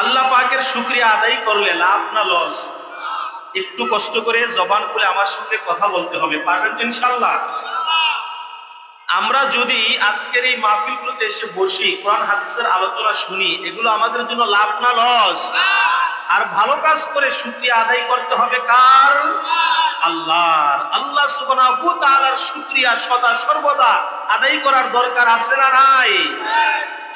আল্লাহ পাকের শুকরিয়া আদায় করলে লাভ না লস? একটু কষ্ট করে জবান খুলে আমার সঙ্গে কথা বলতে হবে, পারবেন তো ইনশাআল্লাহ? আমরা যদি আজকের এই মাহফিলগুলোতে এসে বসি, কোরআন হাদিসের আলোচনা শুনি, এগুলো আমাদের জন্য লাভ না লস? আর ভালো কাজ করে শুকরিয়া আদায় করতে হবে কার? আল্লাহর। আল্লাহ সুবহানাহু ওয়া তাআলার শুকরিয়া সদা সর্বদা আদায় করার দরকার আছে না নাই?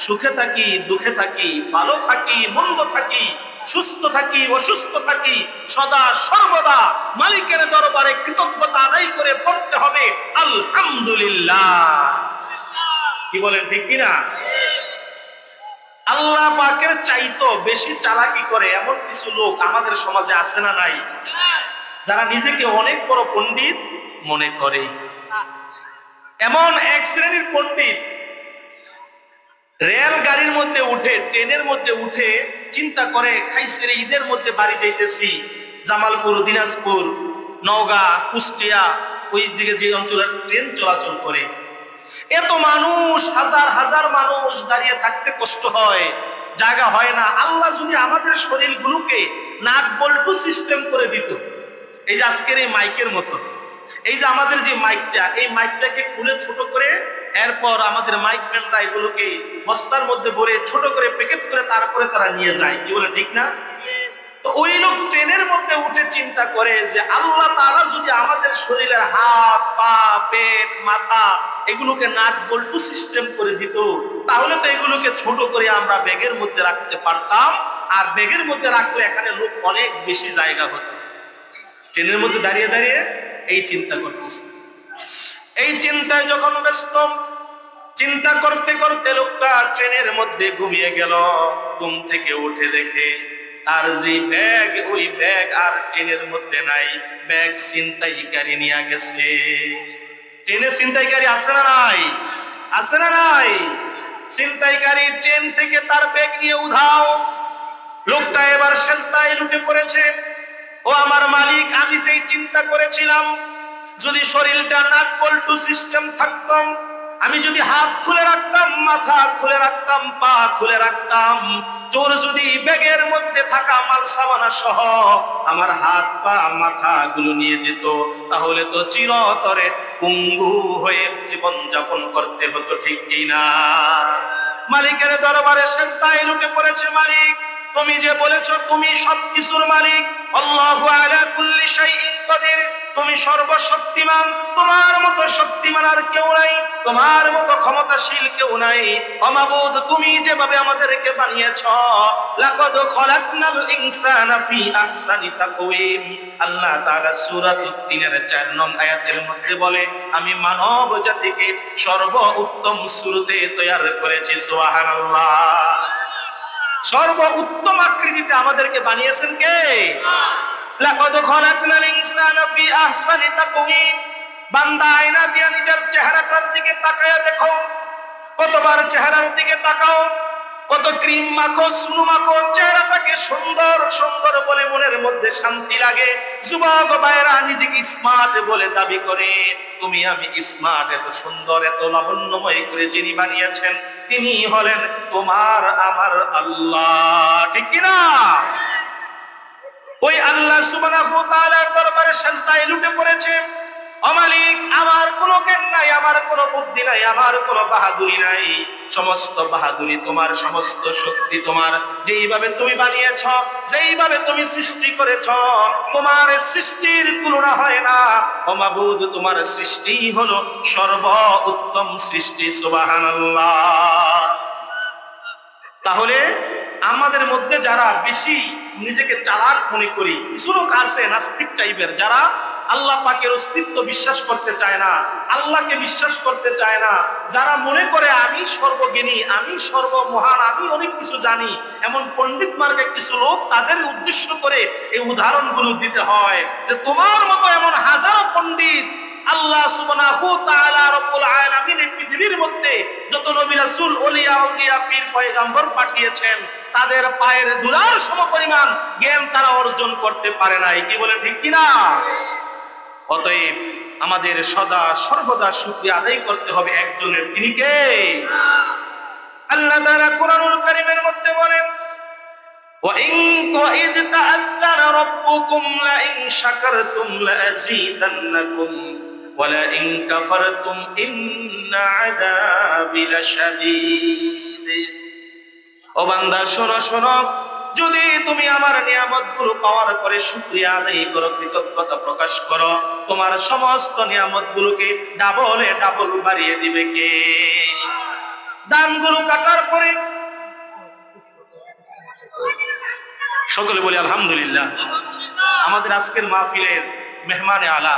সুখে থাকি, দুঃখে থাকি, ভালো থাকি, মন্দ থাকি, সুস্থ থাকি, অসুস্থ থাকি, সদা সর্বদা মালিকের দরবারে কৃতজ্ঞতা আদায় করে পড়তে হবে আলহামদুলিল্লাহ। কি বলেন, ঠিক কিনা? আল্লাহ পাকের চাইতো বেশি চালাকি করে এমন কিছু লোক আমাদের সমাজে আছে না নাই? যারা নিজেকে অনেক বড় পণ্ডিত মনে করে। এমন এক শ্রেণীর পণ্ডিত রেল গাড়ির মধ্যে উঠে, ট্রেনের মধ্যে উঠে চিন্তা করে, খাইছের ঈদের মধ্যে বাড়ি যাইতেছি, জামালপুর, দিনাজপুর, নওগাঁ, কুষ্টিয়া, ওই দিকে যে অঞ্চলের ট্রেন চলাচল করে, এত মানুষ, হাজার হাজার মানুষ, দাঁড়িয়ে থাকতে কষ্ট হয়, জায়গা হয় না। আল্লাহ যদি আমাদের শরীরগুলোকে নাট বল্টু সিস্টেম করে দিত, এই যে আজকের এই মাইকের মতো, এই যে আমাদের যে মাইকটা, এই মাইকটাকে খুলে ছোট করে, এরপর আমাদের মাইক ম্যানরা এগুলোকে বস্তার মধ্যে ভরে ছোট করে প্যাকেট করে তারপরে তারা নিয়ে যায়, কি বলে, ঠিক না? তো ওই লোক ট্রেনের মধ্যে উঠে চিন্তা করে যে আল্লাহ তাআলা যদি আমাদের শরীরের হাত, পা, পেট, মাথা এগুলোকে নাট বল্টু সিস্টেম করে দিত, তাহলে তো এগুলোকে ছোট করে আমরা ব্যাগের মধ্যে রাখতে পারতাম, আর ব্যাগের মধ্যে রাখলে এখানে লোক অনেক বেশি জায়গা হতো। ট্রেনের মধ্যে দাঁড়িয়ে দাঁড়িয়ে এই চিন্তা করতেছে। এই চিন্তায় যখন ব্যস্ত, চিন্তা করতে করতে লোকটা ট্রেনের মধ্যে ঘুমিয়ে গেল। ঘুম থেকে উঠে দেখে আর যে ব্যাগ, ওই ব্যাগ আর ট্রেনের মধ্যে নাই, ব্যাগ ছিনতাইকারী নিয়ে গেছে। ট্রেনে ছিনতাইকারী আছে না নাই? আছে না নাই? ছিনতাইকারী ট্রেন থেকে তার ব্যাগ নিয়ে উধাও। লোকটা এবার সেজদায় লুটে পড়েছে। ও আমার মালিক, আমি যেই চিন্তা করেছিলাম, যদি শরীরটা নাট বল্টু সিস্টেম থাকতাম, আমি যদি হাত খুলে রাখতাম, মাথা খুলে রাখতাম, পা খুলে রাখতাম, চোর যদি ব্যাগের মধ্যে থাকা মাল সামানা সহ আমার হাত, পা, মাথা গুলো নিয়ে যেত, তাহলে তো চিরতরে পঙ্গু হয়ে জীবন যাপন করতে হতো, ঠিক কিনা? মালিকের দরবারে সেজদায় লুটে পড়েছে। মালিক, তুমি যে বলেছো তুমি সবকিছুর মালিক, আল্লাহু আলা কুল্লি শাইইন কাদির, তুমি সর্বশক্তিমান, তোমার মতো শক্তিমান আর কেউ নাই, তোমার মতো ক্ষমতাশীল কেউ নাই। ও মাবুদ, তুমি যেভাবে আমাদেরকে বানিয়েছো, লাকাদ খলাকনাল ইনসানা ফি আহসানি তাকওয়িম, আল্লাহ তাআলা সূরা তিনের 4 নং আয়াতের মধ্যে বলে, আমি মানব জাতিকে সর্বোত্তম সূরতে তৈরি করেছি। সুবহানাল্লাহ। সর্ব উত্তম আকৃতিতে আমাদেরকে বানিয়েছেন কে? লাকাদ খলাকনাল ইনসানা ফি আহসানি তাকওয়িম। বান্দা আয়না দিয়ে নিজের চেহারাটার দিকে তাকায়া দেখো, কতবার চেহারার দিকে তাকাও, কত ক্রিম মাখো, সুনু মাখো, চেহারাটাকে সুন্দর সুন্দর বলে মনের মধ্যে শান্তি লাগে। যুবক ভাইরা নিজেকে স্মার্ট বলে দাবি করে, তুমি আমি স্মার্ট, এত সুন্দর, এত লাবণ্যময় করে যিনি বানিয়েছেন তিনি হলেন তোমার আমার আল্লাহ, ঠিক কিনা? ওই আল্লাহ সুবহানাহু ওয়া তাআলার দরবারে সেজদায় লুটে পড়েছে। ও মালিক, আমার কোনো জ্ঞান নাই, আমার কোনো বুদ্ধি নাই, আমার কোনো বাহাদুরি নাই, সমস্ত বাহাদুরি তোমার, সমস্ত শক্তি তোমার। যেইভাবে তুমি বানিয়েছ, যেইভাবে তুমি সৃষ্টি করেছ, তোমার সৃষ্টির তুলনা হয় না। ও মাবুদ, তোমার সৃষ্টি হলো সর্ব উত্তম সৃষ্টি। সুবহানাল্লাহ। তাহলে আমাদের মধ্যে যারা বেশি নিজেকে চালাক মনে করি, কিছু লোক আছে নাস্তিক টাইপের, যারা আল্লাহ পাকের অস্তিত্ব বিশ্বাস করতে চায় না, আল্লাহকে বিশ্বাস করতে চায় না, যারা মনে করে আমি সর্বজ্ঞানী, আমি সর্বমহান, আমি অনেক কিছু জানি, এমন পণ্ডিত মার্গে কিছু লোক, তাদের উদ্দেশ্য করে এই উদাহরণগুলো দিতে হয় যে তোমার মতো এমন হাজারো পণ্ডিত আল্লাহ সুবহানাহু ওয়া তাআলা রব্বুল আলামিন এই পৃথিবীর মধ্যে যত নবী রাসূল, ওলিয়া, আউলিয়া, পীর, পয়গম্বর পাঠিয়েছেন, তাদের পায়ের ধুলার সমপরিমাণ জ্ঞান তারা অর্জন করতে পারে নাই, কি বলেন, ঠিক কিনা? অতএব আমাদের সদা সর্বদা শুকরিয়া আদায় করতে হবে একজনের, তিনি কে? আল্লাহ তাআলা কোরআনুল কারীমের মধ্যে বলেন, وإذ تأذن ربكم لئن شكرتم لأزيدنكم ولئن كفرتم إن عذابي لشديد। ও বান্দা শোনো শোনো, যদি তুমি আমার নিয়ামতগুলো পাওয়ার পরে শুকরিয়া আদায় করো, কৃতজ্ঞতা প্রকাশ করো, তোমার সমস্ত নিয়ামতগুলোকে ডাবলে ডাবল বাড়িয়ে দিবে কে? দানগুলো কাটার পরে সকলে বলি আলহামদুলিল্লাহ। আমাদের আজকের মাহফিলের মেহমানে আলা,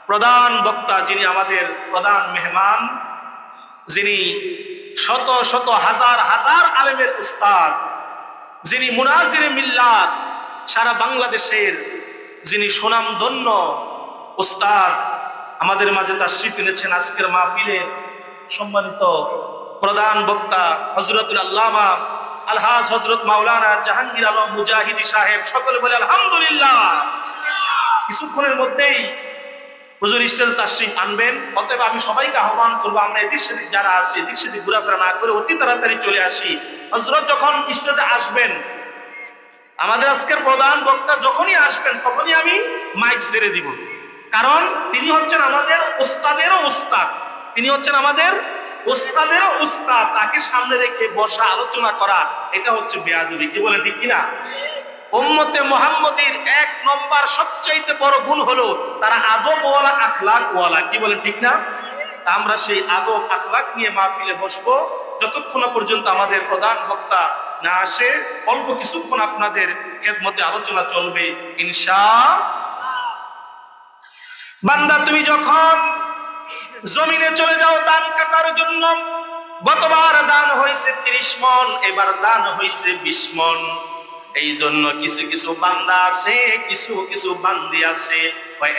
প্রধান বক্তা, যিনি আমাদের প্রধান মেহমান, যিনি শত শত হাজার হাজার আলেমের উস্তাদ, যিনি মুনাজিরে মিল্লাত, সারা বাংলাদেশের যিনি সুনামধন্য উস্তাদ, আমাদের মাঝে তাশরিফ এনেছেন আজকের মাহফিলের সম্মানিত প্রধান বক্তা হযরতুল আল্লামা আলহাজ হযরত মাওলানা জাহাঙ্গীর আলম মুজাহিদি সাহেব। সকলে বলে আলহামদুলিল্লাহ। কিছুক্ষণের মধ্যেই হুজুর স্টেজে তাশরিফ আনবেন। অতএব আমি সবাইকে আহ্বান করবো, আমরা এদিক সেদিক যারা আছি এদিক সেদিক ঘোরাফেরা না করে অতি তাড়াতাড়ি চলে আসি। হযরত যখন স্টেজে আসবেন, আমাদের আজকের প্রধান বক্তা যখনই আসবেন তখনই আমি মাইক ছেড়ে দিব, কারণ তিনি হচ্ছেন আমাদের উস্তাদেরও উস্তাদ, তিনি হচ্ছেন আমাদের উস্তাদেরও উস্তাদ। তাকে সামনে রেখে বসা আলোচনা করা, এটা হচ্ছে বেয়াদবি। কি বলেন ঠিক কিনা? উম্মতে মুহাম্মদীর এক নম্বর সবচাইতে বড় গুণ হলো তারা আদবওয়ালা, আখলাকওয়ালা। কি বলেন ঠিক না? আমরা সেই আদব আখলাক নিয়ে মাহফিলে বসবো যতক্ষণ না পর্যন্ত আমাদের প্রধান বক্তা না আসে। অল্প কিছুক্ষণ আপনাদের খেদমতে আলোচনা চলবে ইনশাআল্লাহ। বান্দা, তুমি যখন জমিনে চলে যাও দান কাটার জন্য, গতবার দান হয়েছে 30 মণ, এবার দান হয়েছে 20 মণ। এই জন্য কিছু কিছু বান্দা আছে, কিছু কিছু বান্দি আছে,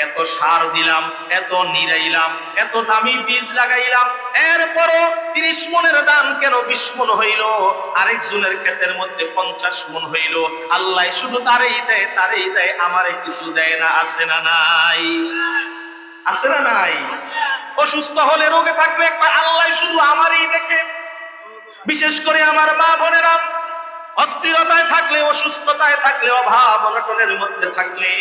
এত সার দিলাম, এত নিরাইলাম, এত দামি বীজ লাগাইলাম, এরপরও 30 মণের দান কেন 20 মণ হইল? আরেকজনের ক্ষেতের মধ্যে 50 মণ হইল। আল্লাহ শুধু তারই দেয়, তারই দেয়, আমারে কিছু দেয় না। আছে না নাই? আছে না নাই? অসুস্থ হলে, রোগে থাকলে আল্লাহ শুধু আমারই দেখে। বিশেষ করে আমার মা বোনেরা অস্থিরতায় থাকলে, অসুস্থতায় থাকলে, অভাব অনটনের মধ্যে থাকলে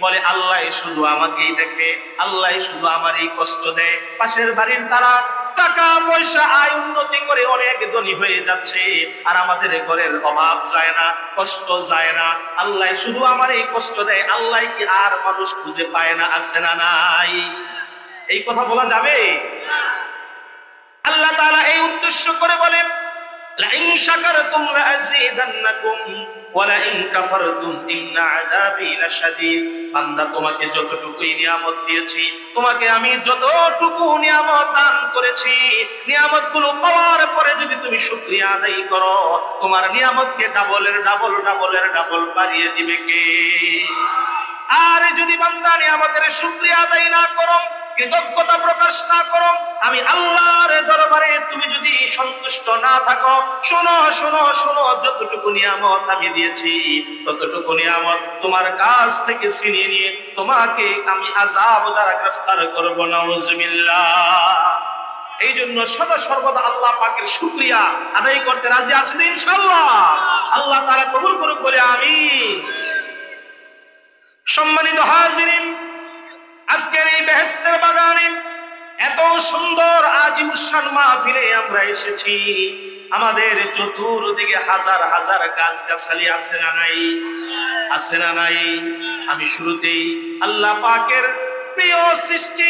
বলে আল্লাহ শুধু আমাকেই দেখে, আল্লাহ শুধু আমারই কষ্ট দেয়। পাশের বাড়ির তারা টাকা পয়সা আয় উন্নতি করে অনেক ধনী হয়ে যাচ্ছে, আর আমাদের ঘরের অভাব যায় না, কষ্ট যায় না। আল্লাহ শুধু আমারই কষ্ট দেয়, আল্লাহ কি আর মানুষ খুঁজে পায় না? আছে না নাই? এই কথা বলা যাবে? আল্লাহ তাআলা এই উদ্দেশ্য করে বলেন, লাইন শাকারতুম লাযীদান্নাকুম ওয়া লাইন কাফারতুম ইন্না আযাবি লাশাদীদ। বান্দা, তোমাকে যতটুকু নিয়ামত দিয়েছি, তোমাকে আমি যতটুকু নিয়ামত দান করেছি, নিয়ামতগুলো পাওয়ার পরে যদি তুমি শুকরিয়া আদায় করো, তোমার নিয়ামতকে ডাবলের ডাবল ডাবলের ডাবল বাড়িয়ে দিবে কে? আর যদি বান্দা নিয়ামতের শুকরিয়া আদায় না করো, কৃতজ্ঞতা প্রকাশ না করো, আমি আল্লাহর দরবারে তুমি যদি সন্তুষ্ট না থাকো, শোনো শোনো শোনো, যতটুকু নিয়ামত আমি দিয়েছি ততটুকু নিয়ামত তোমার কাছ থেকে ছিনিয়ে নিয়ে তোমাকে আমি আযাব দ্বারা গ্রেফতার করব। নাউযুবিল্লাহ। এই জন্য সদা সর্বদা আল্লাহ পাকের শুকরিয়া আদায় করতে রাজি আছেন ইনশাআল্লাহ? আল্লাহ তাআলা কবুল করুক বলে আমিন। সম্মানিত হাজিরিন, আজকের এই বেহেশতের বাগানে এত সুন্দর আজিমুশান মাহফিলে আমরা এসেছি। আমাদের চতুর্দিকে হাজার হাজার গাছগাছালি আছে না নাই? আছে না নাই? আমি শুরুতেই আল্লাহ পাকের প্রিয় সৃষ্টি,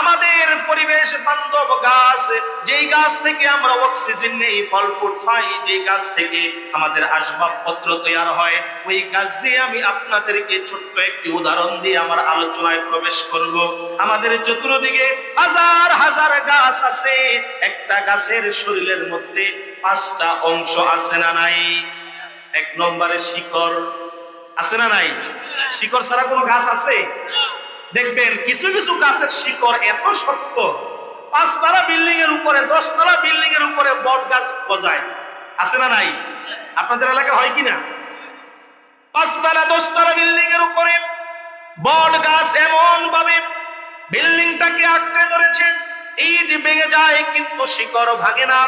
আমাদের পরিবেশ বান্ধব গাছ, যেই গাছ থেকে আমরা অক্সিজেন নেই, ফল ফুল পাই, যেই গাছ থেকে আমাদের আসবাবপত্র তৈরি হয়, ওই গাছ দিয়ে আমি আপনাদেরকে ছোট্ট একটি উদাহরণ দিয়ে আমার আলোচনায় প্রবেশ করব। আমাদের চতুর্দিকে হাজার হাজার গাছ আছে, একটা গাছের শরীরের মধ্যে 5টা অংশ আছে না নাই? 1 নম্বরে শিকড় আছে না নাই? শিকড় ছাড়া কোনো গাছ আছে? দেখবেন কিছু কিছু গাছের শিকড় এত শক্ত, 5 তলা বিল্ডিং এর উপরে, 10 তলা বিল্ডিং এর উপরে বট গাছ গজায়। আছে না নাই? আপনাদের এলাকায় হয় কিনা? 5 তলা 10 তলা বিল্ডিং এর উপরে বট গাছ এমন ভাবে বিল্ডিংটাকে আঁকড়ে ধরেছে, ইট ভেঙে যায় কিন্তু শিকড় ভাঙে না,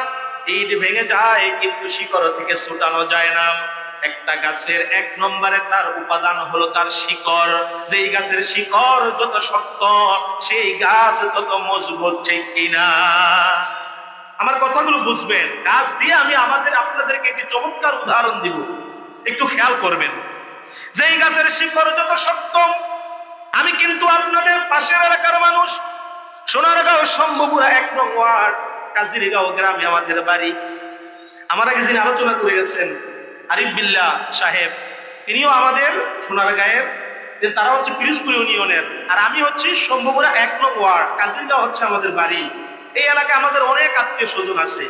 ইট ভেঙে যায় কিন্তু শিকড় থেকে ছুটানো যায় না। একটা গাছের এক নম্বরে তার উপাদান হলো তার শিকড়। যেই গাছের শিকড় যত শক্ত সেই গাছ তত মজবুত, ঠিক কিনা? আমার কথাগুলো বুঝবেন। গাছ দিয়ে আমি আপনাদেরকে একটি চমৎকার উদাহরণ দিব, একটু খেয়াল করবেন। যেই গাছের শিকড় যত শক্ত, আমি কিন্তু আপনাদের পাশের এলাকার মানুষ, সোনারগাঁও শম্ভুপুরা 1 নং ওয়ার্ড কাজিরগাঁও গ্রামে আমাদের বাড়ি। আমার আগে যিনি আলোচনা করে গেছেন আরিফ বিল্লাহ সাহেব, তিনিও আমাদের সোনারগাঁয়ের, তারা হচ্ছে পিরোজপুর ইউনিয়নের, আর আমি হচ্ছি শম্ভুপুরা 1 নং ওয়ার্ড কাজিরগাঁও হচ্ছে আমাদের বাড়ি। এই এলাকায় আমাদের অনেক আত্মীয় স্বজন আছে।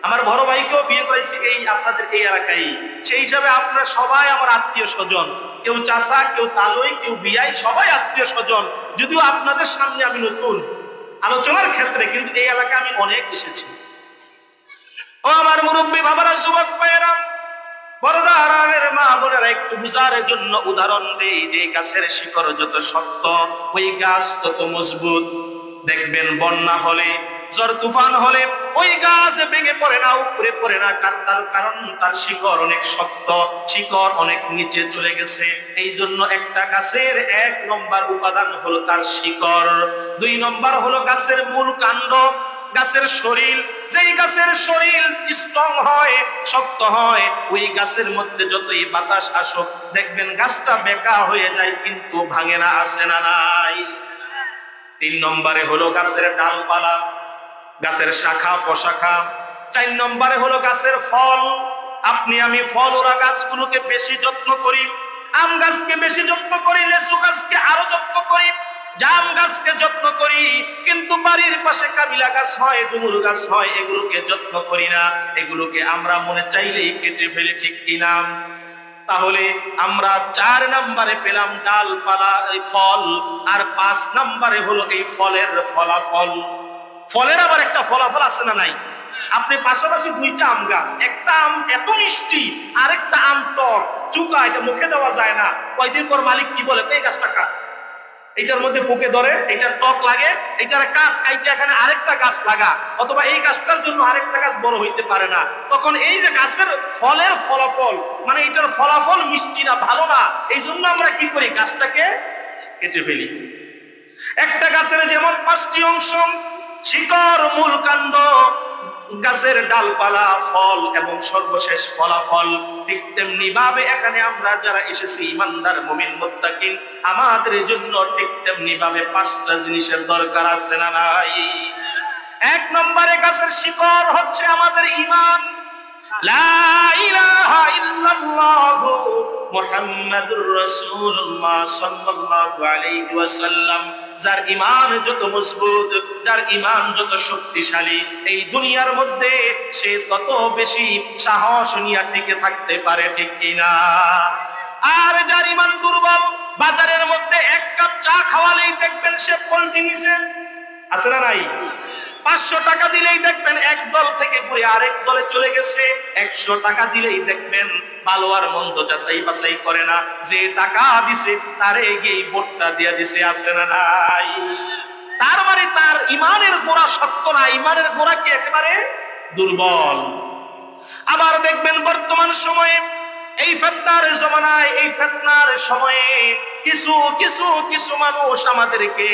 আমার বড় ভাইকেও বিয়ে করেছি এই আপনাদের এই এলাকায়। সেই হিসাবে আপনারা সবাই আমার আত্মীয় স্বজন, কেউ চাচা, কেউ তালুই, কেউ বিয়াই, সবাই আত্মীয় স্বজন। যদিও আপনাদের সামনে আমি নতুন আলোচনার ক্ষেত্রে, কিন্তু এই এলাকায় আমি অনেক এসেছি। ও আমার মুরব্বী বাবারা, যুবক ভাইয়েরা, বড়দারের মা বোনেরা, একটু বুঝার জন্য উদাহরণ দেই। যে গাছের শিকড় যত শক্ত ওই গাছ তত মজবুত। দেখবেন বন্যা হলে, ঝড় তুফান হলে ওই গাছ ভেঙে পড়ে না, উপরে পড়ে না। তার কারণ তার শিকড় অনেক শক্ত, শিকড় অনেক নিচে চলে গেছে। এই জন্য একটা গাছের 1 নম্বর উপাদান হলো তার শিকড়। 2 নম্বর হলো গাছের মূল কাণ্ড, গাছের শরীর। যেই গাছের শরীর স্ট্রং হয়, শক্ত হয়, ওই গাছের মধ্যে যতই বাতাস আসুক দেখবেন গাছটা বেঁকা হয়ে যায়, কিন্তু ভাঙে না, আসে না নাই। 3 নম্বরে হলো গাছের ডালপালা, গাছের শাখা প্রশাখা। 4 নম্বরে হলো গাছের ফল। আপনি আমি ফল ওরা গাছগুলোকে বেশি যত্ন করি। আম গাছকে বেশি যত্ন করি, লেচু গাছকে আরো যত্ন করি, জাম গাছকে যত্ন করি, কিন্তু বাড়ির পাশে কাবিলা গাছ হয়, ডুমুর গাছ হয়, এগুলোকে যত্ন করি না। এগুলোকে আমরা মনে চাইলেই কেটে ফেলি, ঠিক কিনা? তাহলে আমরা 4 নম্বরে পেলাম ডালপালা, এই ফল, আর 5 নম্বরে হলো এই ফলের ফলাফল। ফলের আবার একটা ফলাফল আছে না নাই? আপনি পাশাপাশি 2টা আম গাছ, একটা আম এত মিষ্টি, আরেকটা আম টক চুকা, এটা মুখে দেওয়া যায় না। কয়দিন পর মালিক কি বলে, এই গাছটা কাট, এইটার মধ্যে পোকে ধরে, এটা টক লাগে, এইটার কাট, এইটা এখানে আরেকটা গাছ লাগা, অথবা এই গাছটার জন্য আরেকটা গাছ বড় হইতে পারে না। তখন এই যে গাছের ফলের ফলাফল, মানে এটার ফলাফল মিষ্টি না, ভালো না, এই জন্য আমরা কি করি, গাছটাকে কেটে ফেলি। একটা গাছের যেমন 5টি অংশ, শিকড়, মূল, কাণ্ড, গাছের ডালপালা, ফল এবং সর্বশেষ ফলাফল, ঠিক তেমনি ভাবে এখানে আমরা যারা এসেছি ইমানদার মুমিন মুত্তাকিন, আমাদের জন্য ঠিক তেমনি ভাবে 5টা জিনিসের দরকার আছে না নাই? 1 নম্বরে গাছের শিকড় হচ্ছে আমাদের ঈমান। লা ইলাহা ইল্লাল্লাহু মুহাম্মাদুর রাসূলুল্লাহ সাল্লাল্লাহু আলাইহি ওয়াসাল্লাম। যার ঈমান যত মজবুত, যার ঈমান যত শক্তিশালী, এই দুনিয়ার মধ্যে সে তত বেশি সাহস নিয়ে টিকে থাকতে পারে, ঠিক কিনা? আর যার ঈমান দুর্বল, বাজারের মধ্যে 1 কাপ চা খাওয়ালেই দেখবেন সে পল্টি নিছে, আছে না নাই? 500 টাকা দিলেই দেখবেন এক দল থেকে ঘুরে আরেক দলে চলে গেছে। 100 টাকা দিলেই দেখবেন ভালো আর মন্দ যাচাই বাছাই করে না, যে টাকা দিছে তারে গিয়ে ভোটটা দিয়ে দিছে, আছে না নাই? তার মানে তার ইমানের গোড়া শক্ত না, ইমানের গোড়া কি একেবারে দুর্বল। আবার দেখবেন বর্তমান সময়ে এই ফিতনার জমানায়, এই ফিতনার সময়ে কিছু কিছু কিছু মানুষ আমাদেরকে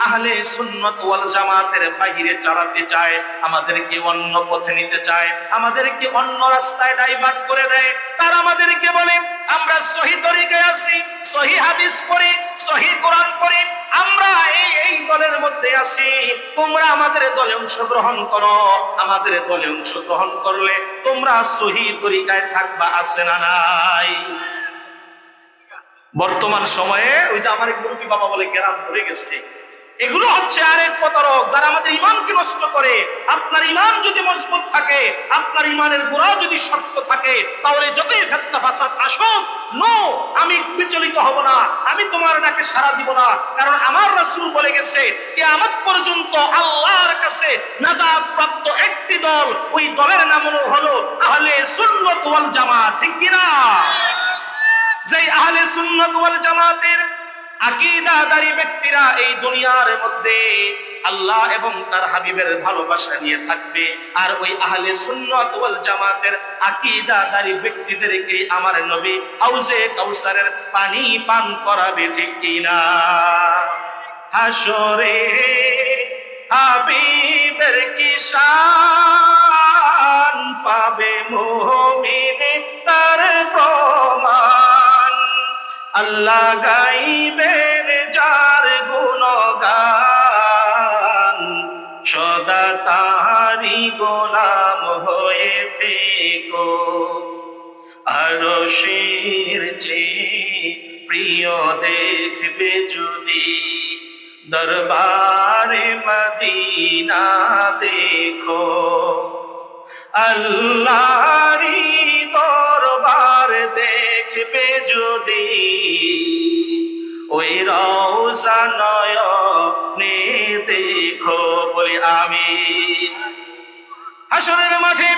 আহলে সুন্নাত ওয়াল জামাতের বাইরে চালাতে চায়, আমাদেরকে অন্য পথে নিতে চায়, আমাদেরকে অন্য রাস্তায় ডাইভার্ট করে দেয়। তারা আমাদেরকে বলে আমরা সহি তরিকায় আছি, সহি হাদিস পড়ি, সহি কোরআন পড়ি, আমরা এই দলের মধ্যে আছি, তোমরা আমাদের দলে অংশগ্রহণ করো, আমাদের দলে অংশগ্রহণ করলে তোমরা সহি তরিকায় থাকবা, আছে না নাই? বর্তমান সময়ে ওই যে আমার এক মুরব্বী বাবা বলে গ্রাম ভরে গেছে, এগুলো হচ্ছে আরেক প্রতারক, যারা আমাদের ঈমানকে নষ্ট করে। আপনার ঈমান যদি মজবুত থাকে, আপনার ঈমানের গোড়া যদি শক্ত থাকে, তাহলে যতই ফিতনা ফাসাদ আসুক, নো, আমি বিচলিত হব না, আমি তোমার ডাকে সাড়া দিব না। কারণ আমার রাসূল বলে গেছে কিয়ামত পর্যন্ত আল্লাহর কাছে নাজাত প্রাপ্ত একটি দল, ওই দলের নাম হলো আহলে সুন্নাত ওয়াল জামাত, ঠিক কিনা? যেই আহলে সুন্নাত ওয়াল জামাতের আকীদাদারী ব্যক্তিরা এই দুনিয়ার মধ্যে আল্লাহ এবং তার হাবিবের ভালোবাসা নিয়ে থাকবে। আর ওই আহলে সুন্নাত ওয়াল জামাতের আকীদাদারী ব্যক্তিদেরকে আমার নবী হাউজে কাউসারের পানি পান করাবে, ঠিক কিনা? হাসরে হাবিবের কি শান, পাবে মুমিনে তার প্রমাণ। আল্লাহ গাইবেন যার গুণগান, সদা তারি গোলাম হয়ে থেকো। আরশের চেয়ে প্রিয় দেখবে যদি, দরবারে মদিনা দেখো। আল্লাহরি দরবার দেখবে যদি, ওই রওজা নয়নে দেখো। বলি আমিন। হাসরের মাঠে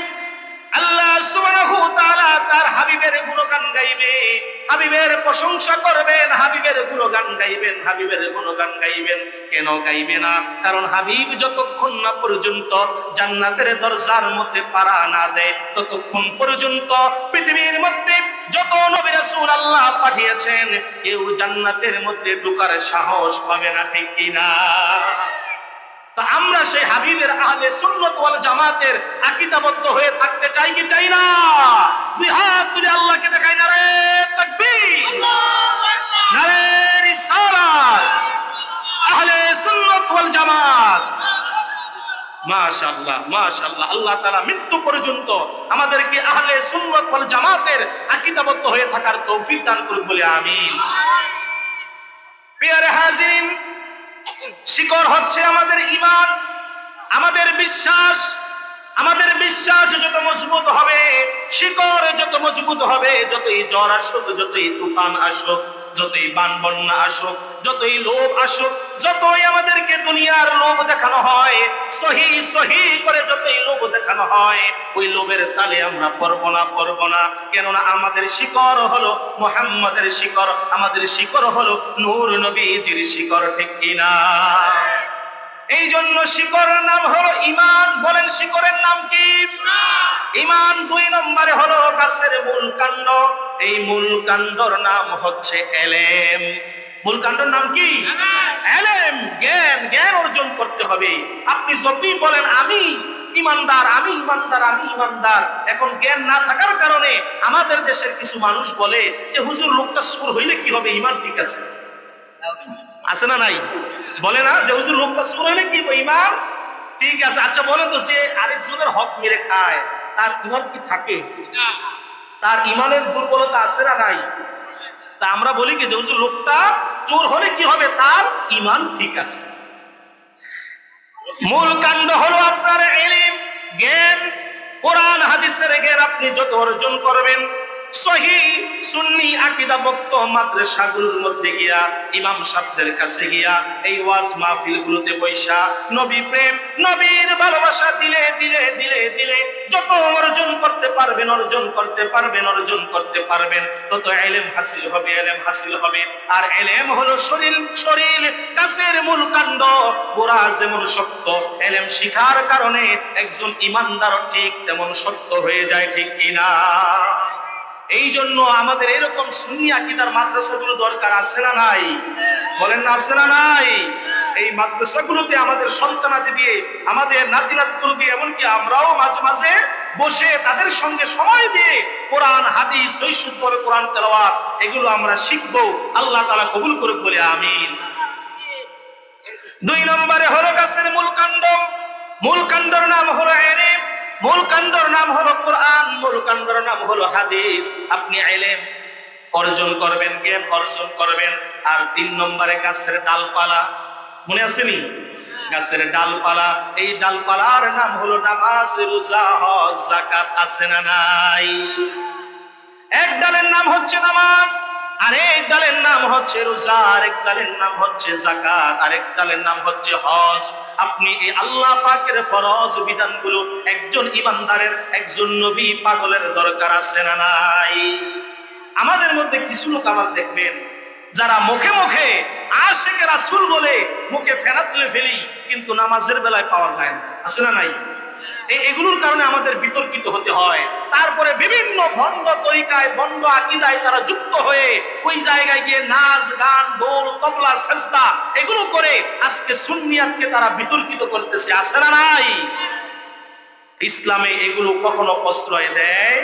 আল্লাহ সুবহানাহু ওয়া তাআলা তার হাবিবের গুণগান গাইবে, হাবিবের প্রশংসা করবেন, হাবিবের গুণগান গাইবেন, হাবিবের গুণগান গাইবেন। কেন গাইবে না? কারণ হাবিব যতক্ষণ না পর্যন্ত জান্নাতের দরজার মধ্যে পাড়া না দেয়, ততক্ষণ পর্যন্ত পৃথিবীর মধ্যে যত নবী রাসূল আল্লাহ পাঠিয়েছেন, কেউ জান্নাতের মধ্যে ঢোকার সাহস পাবে না, ঠিক কিনা? তো আমরা সেই হাবিবের আহলে সুন্নাত ওয়াল জামাতের আকীদাবদ্ধ হয়ে থাকতে চাই কি চাই না? দুই হাত তুলে আল্লাহকে দেখাই, নারে তাকবীর, নারে রিসালাত, আহলে সুন্নাত ওয়াল জামাত। মাশাআল্লাহ, মাশাআল্লাহ। আল্লাহ তাআলা মৃত্যু পর্যন্ত আমাদেরকে আহলে সুন্নাত ওয়াল জামাতের আকীদাবদ্ধ হয়ে থাকার তৌফিক দান করুন, বলে আমিন। প্রিয় হাজিরিন, শিকড় হচ্ছে আমাদের ঈমান, আমাদের বিশ্বাস। আমাদের বিশ্বাস যত মজবুত হবে, শিকড় যত মজবুত হবে, যতই ঝড় আসুক, যতই তুফান আসুক, যতই বান বন্যা আসুক, যতই লোভ আসুক, যতই আমাদেরকে দুনিয়ার লোভ দেখানো হয়, সহি সহি করে যতই লোভ দেখানো হয়, ওই লোভের তালে আমরা পড়বো না, পড়বো না। কেননা আমাদের শিকড় হলো মুহাম্মাদের শিকড়, আমাদের শিকড় হলো নূর নবীজির শিকড়, ঠিক কিনা? এই জন্য শিকড়ের নাম হলো ঈমান। বলেন, শিকড়ের নাম কি? ঈমান। দুই নম্বরে হলো গাছের মূল কাণ্ড। এই মূল কাণ্ডর নাম হচ্ছে এলেম। মূল কাণ্ডর নাম কি? এলেম, জ্ঞান। জ্ঞান অর্জন করতে হবে। আপনি যতই বলেন আমি ইমানদার, আমি ইমানদার, আমি ইমানদার, এখন জ্ঞান না থাকার কারণে আমাদের দেশের কিছু মানুষ বলে যে হুজুর লোকটা সুর হইলে কি হবে, ঈমান ঠিক আছে। আছে না নাই? বলে না যে হুজুর লোকটা সুর হইলে কি হবে, ঈমান ঠিক আছে। আচ্ছা বলেন তো, যে আরেকজনের হক মেরে খায়, তার ঈমান কি থাকে? তার ঈমানের দুর্বলতা আছে না নাই? তা আমরা বলি কি যে হুজুর লোকটা চোর হলে কি হবে, তার ঈমান ঠিক আছে। মূল কাণ্ড হলো আপনার ইলম, জ্ঞান। কোরআন হাদিসের জ্ঞান আপনি যত অর্জন করবেন, সহিহ সুন্নি আকীদা ভক্ত মাদ্রাসাগুলোর মধ্যে গিয়া, ইমাম সাহেবদের কাছে গিয়া, এই ওয়াজ মাহফিলগুলোতে বৈশা নবী প্রেম, নবীর ভালোবাসা দিলে দিলে দিলে দিলে যত অর্জন করতে পারবেন, অর্জন করতে পারবেন, অর্জন করতে পারবেন, তত ইলম হাসিল হবে, ইলম হাসিল হবে। আর ইলম হলো শরীর, শরীর গাছের মূল কাণ্ড। গোড়া যেমন শক্ত, ইলম শিখার কারণে একজন ঈমানদার ঠিক তেমন শক্ত হয়ে যায়, ঠিক কিনা? এই জন্য আমাদের এরকম সুন্নি আকীদার মাদ্রাসাগুলো দরকার, আছে না নাই? বলেন না, আছে না নাই? এই মাদ্রাসাগুলোতে আমাদের সন্তানাদি দিয়ে, আমাদের নাতি নাতগুলো দিয়ে, এমনকি আমরাও মাঝে মাঝে বসে তাদের সঙ্গে সময় দিয়ে কোরআন হাদিস সহিষ্ণুভাবে কোরআন তেলাওয়াত এগুলো আমরা শিখবো। আল্লাহ তাআলা কবুল করুক, বলে আমিন। দুই নম্বরে হলো গাছের মূল কাণ্ড। মূল কাণ্ডর নাম হলো ইলম, মূল কাণ্ডর নাম হলো কোরআন, মূল কাণ্ডর নাম হলো হাদিস। আপনি ইলম অর্জন করবেন, জ্ঞান অর্জন করবেন। আর তিন নম্বরে গাছের ডালপালা, মনে আসেনি? গাছের ডালপালা, এই ডালপালার নাম হলো নামাজ, রোজা, হজ, যাকাত। আছে না নাই? এক ডালের নাম হচ্ছে নামাজ, আরেক ডালের নাম হচ্ছে রোজা, আরেক ডালের নাম হচ্ছে যাকাত, আরেক ডালের নাম হচ্ছে হজ। আপনি এই আল্লাহ পাকের ফরজ বিধানগুলো একজন ঈমানদারের, একজন নবী পাগলের দরকার আছে না নাই? আমাদের মধ্যে কিছু লোক আবার দেখবেন যারা মুখে মুখে আশিকে রাসূল বলে মুখে ফেনা তুলে ফেলি, কিন্তু নামাজের বেলায় পাওয়া যায় না, আছে না নাই? এগুলোর কারণে আমাদের বিতর্কিত হতে হয়। তারপরে বিভিন্ন ভণ্ড তরিকায়, ভণ্ড আকীদায় তারা যুক্ত হয়ে ওই জায়গায় গিয়ে নাচ গান, ঢোল তবলা সেজদা এগুলো করে আজকে সুন্নিয়াতকে তারা বিতর্কিত করতেছে, আছে না নাই? ইসলামে এগুলো কখনো প্রশ্রয় দেয়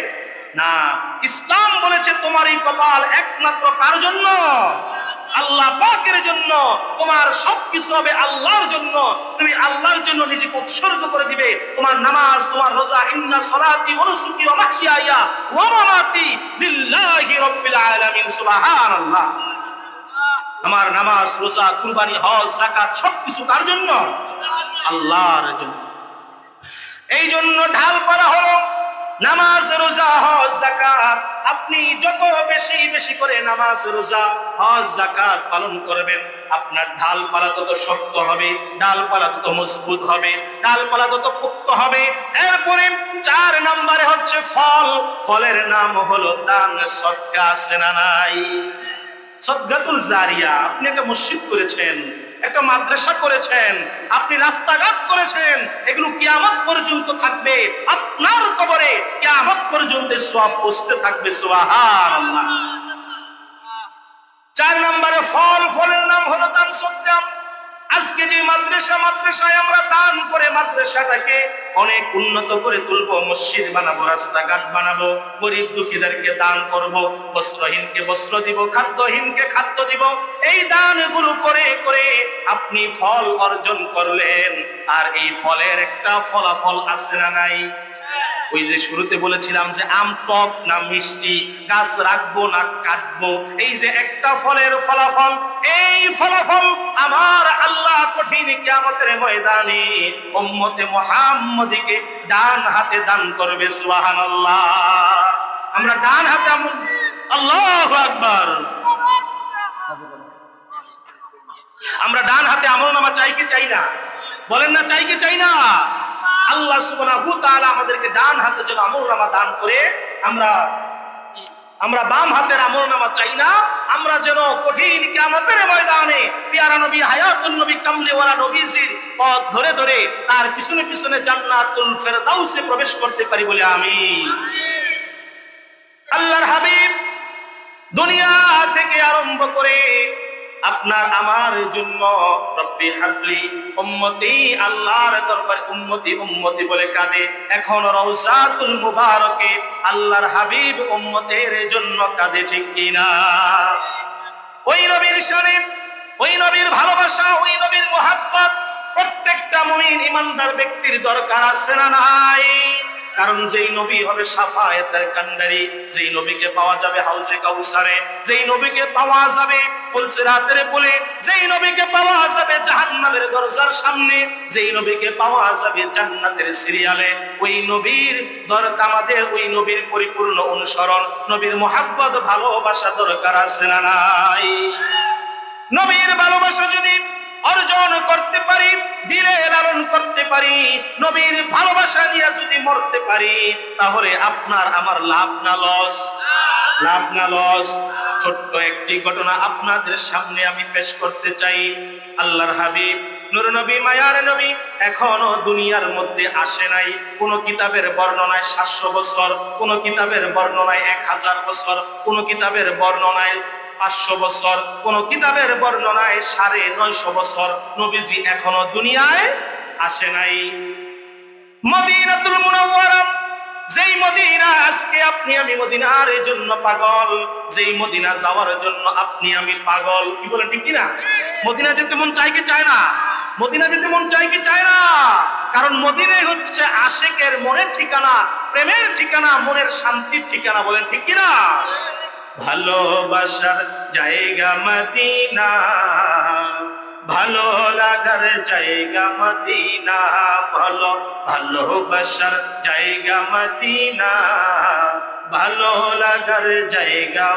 না। ইসলাম বলেছে তোমার এই কপাল একমাত্র কার জন্য? আল্লাহ পাকের জন্য। তোমার সবকিছু হবে আল্লাহর জন্য। তুমি আল্লাহর জন্য নিজেকে উৎসর্গ করে দিবে। তোমার নামাজ, তোমার রোজা, ইন্না সলাতি ওয়া নুসুকি ওয়া মাহইয়ায়া ওয়া মামাতি লিল্লাহি রাব্বিল আলামিন, সুবহানাল্লাহ। আমার নামাজ, রোজা, কুরবানি, হজ, যাকাত সবকিছু কার জন্য? আল্লাহর জন্য। এই জন্য ঢাল পড়া হলো নামাজ, রোজা, হজ, যাকাত। আপনি যত বেশি বেশি করে নামাজ, রোজা, হজ, যাকাত পালন করবেন, আপনার ঢালপালা তত শক্ত হবে, ঢালপালা তত মজবুত হবে, ঢালপালা তত পোক্ত হবে। এরপরে 4 নম্বরে হচ্ছে ফল। ফলের নাম হলো দান, সদকা, আছে না নাই? সদকাতুল জারিয়া। আপনি একটা মসজিদ করেছেন, একটা মাদ্রাসা করেছেন, আপনি রাস্তাঘাট করেছেন, এগুলো কিয়ামত পর্যন্ত থাকবে। আপনার কবরে কিয়ামত পর্যন্ত সওয়াব পৌঁছতে থাকবে, সুবহানাল্লাহ। 4 নম্বরে ফল। ফলের নাম হলো দান, সদকা। আজকে যে মাদ্রাসায় আমরা দান করে মাদ্রাসাটাকে অনেক উন্নত করে তুলবো, মসজিদ বানাবো, রাস্তাঘাট বানাবো, গরিব দুঃখীদেরকে দান করব, বস্ত্রহীনকে বস্ত্র দিব, খাদ্যহীনকে খাদ্য দিব। এই দানগুলো করে করে আপনি ফল অর্জন করলেন, আর এই ফলের একটা ফলাফল আছে না নাই? ওই যে শুরুতে বলেছিলাম যে আম টক না মিষ্টি, গাছ রাখবো না কাটবো, এই যে একটা ফলের ফলাফল, এই ফলাফল আমার আল্লাহ কঠিন কিয়ামতের ময়দানে উম্মতে মুহাম্মদীকে ডান হাতে দান করবে, সুবহানাল্লাহ। আমরা ডান হাতে আল্লাহু আকবার, আমরা ডান হাতে আমলনামা চাই কি চাই না? বলেন না, চাই কি চাই না? আল্লাহ সুবহানাহু ওয়া তাআলা আমাদেরকে ডান হাতে যেন আমলনামা দান করে। আমরা বাম হাতের আমলনামা চাই না। আমরা যেন কঠিন কিয়ামতের ময়দানে পিয়ারা নবী, হায়াতুন নবী, কামলিওয়ালা নবীজির পথ ধরে ধরে তার পিছনে পিছনে জান্নাতুল ফেরদাউসে প্রবেশ করতে পারি বলে আমিন। আল্লাহর হাবিব দুনিয়া থেকে আরম্ভ করে আপনার আমার জন্য রব্বি হাবলি উম্মতি, আল্লাহর দরবারে উম্মতি উম্মতি বলে কাঁদে। এখন রওজাতুল মুবারকে আল্লাহর হাবিব উম্মতের জন্য কাঁদে, ঠিক কিনা? ওই নবীর শানে, ওই নবীর ভালোবাসা, ওই নবীর মুহাব্বত প্রত্যেকটা মুমিন ইমানদার ব্যক্তির দরকার, আছে না নাই? কারণ যেই নবী হবে শাফায়াতের কান্ডারি, যেই নবীকে পাওয়া যাবে হাউজে কাউসারে, যেই নবীকে পাওয়া যাবে ফুলসিরাতের কোলে, যেই নবীকে পাওয়া যাবে জাহান্নামের দরজার সামনে, যেই নবীকে পাওয়া যাবে জান্নাতের সিরিয়ালে, ওই নবীর দরকার আমাদের, ওই নবীর পরিপূর্ণ অনুসরণ, নবীর মুহাব্বত ভালোবাসা দরকার, আছে না নাই? নবীর ভালোবাসা যদি অর্জন করতে পারি, দিলে লালন করতে পারি, নবীর ভালোবাসা নিয়ে যদি মরতে পারি, তাহলে আপনার আমার লাভ না লস? লাভ না লস? ছোট্ট একটি ঘটনা আপনাদের সামনে আমি পেশ করতে চাই। আল্লাহর হাবিব নূর নবী, মায়ার নবী এখনো দুনিয়ার মধ্যে আসে নাই। কোন কিতাবের বর্ণনায় 700 বছর, কোন কিতাবের বর্ণনায় 1000 বছর, কোন কিতাবের বর্ণনায় 500 বছর, কোন কিতাবের বর্ণনায় 950 বছর নবীজি এখনো দুনিয়ায় আসে নাই। মদিনাতুল মুনাওয়ারা, যেই মদিনা আজকে আপনি আমি মদিনার জন্য পাগল, যেই মদিনা যাওয়ার জন্য আপনি আমি পাগল, কি বলেন ঠিক কিনা? মদিনা যেতে মন চাই কি চায় না? মদিনা যেতে মন চাই কি চায় না? কারণ মদিনাই হচ্ছে আশিকের মনের ঠিকানা, প্রেমের ঠিকানা, মনের শান্তির ঠিকানা, বলেন ঠিক কিনা? ভালোবাসার জায়গা মদিনা, ভালো লাগার জায়গা মদিনা, ভালো ভালোবাসার জায়গা মদিনা, ভালো লাগার জায়গা।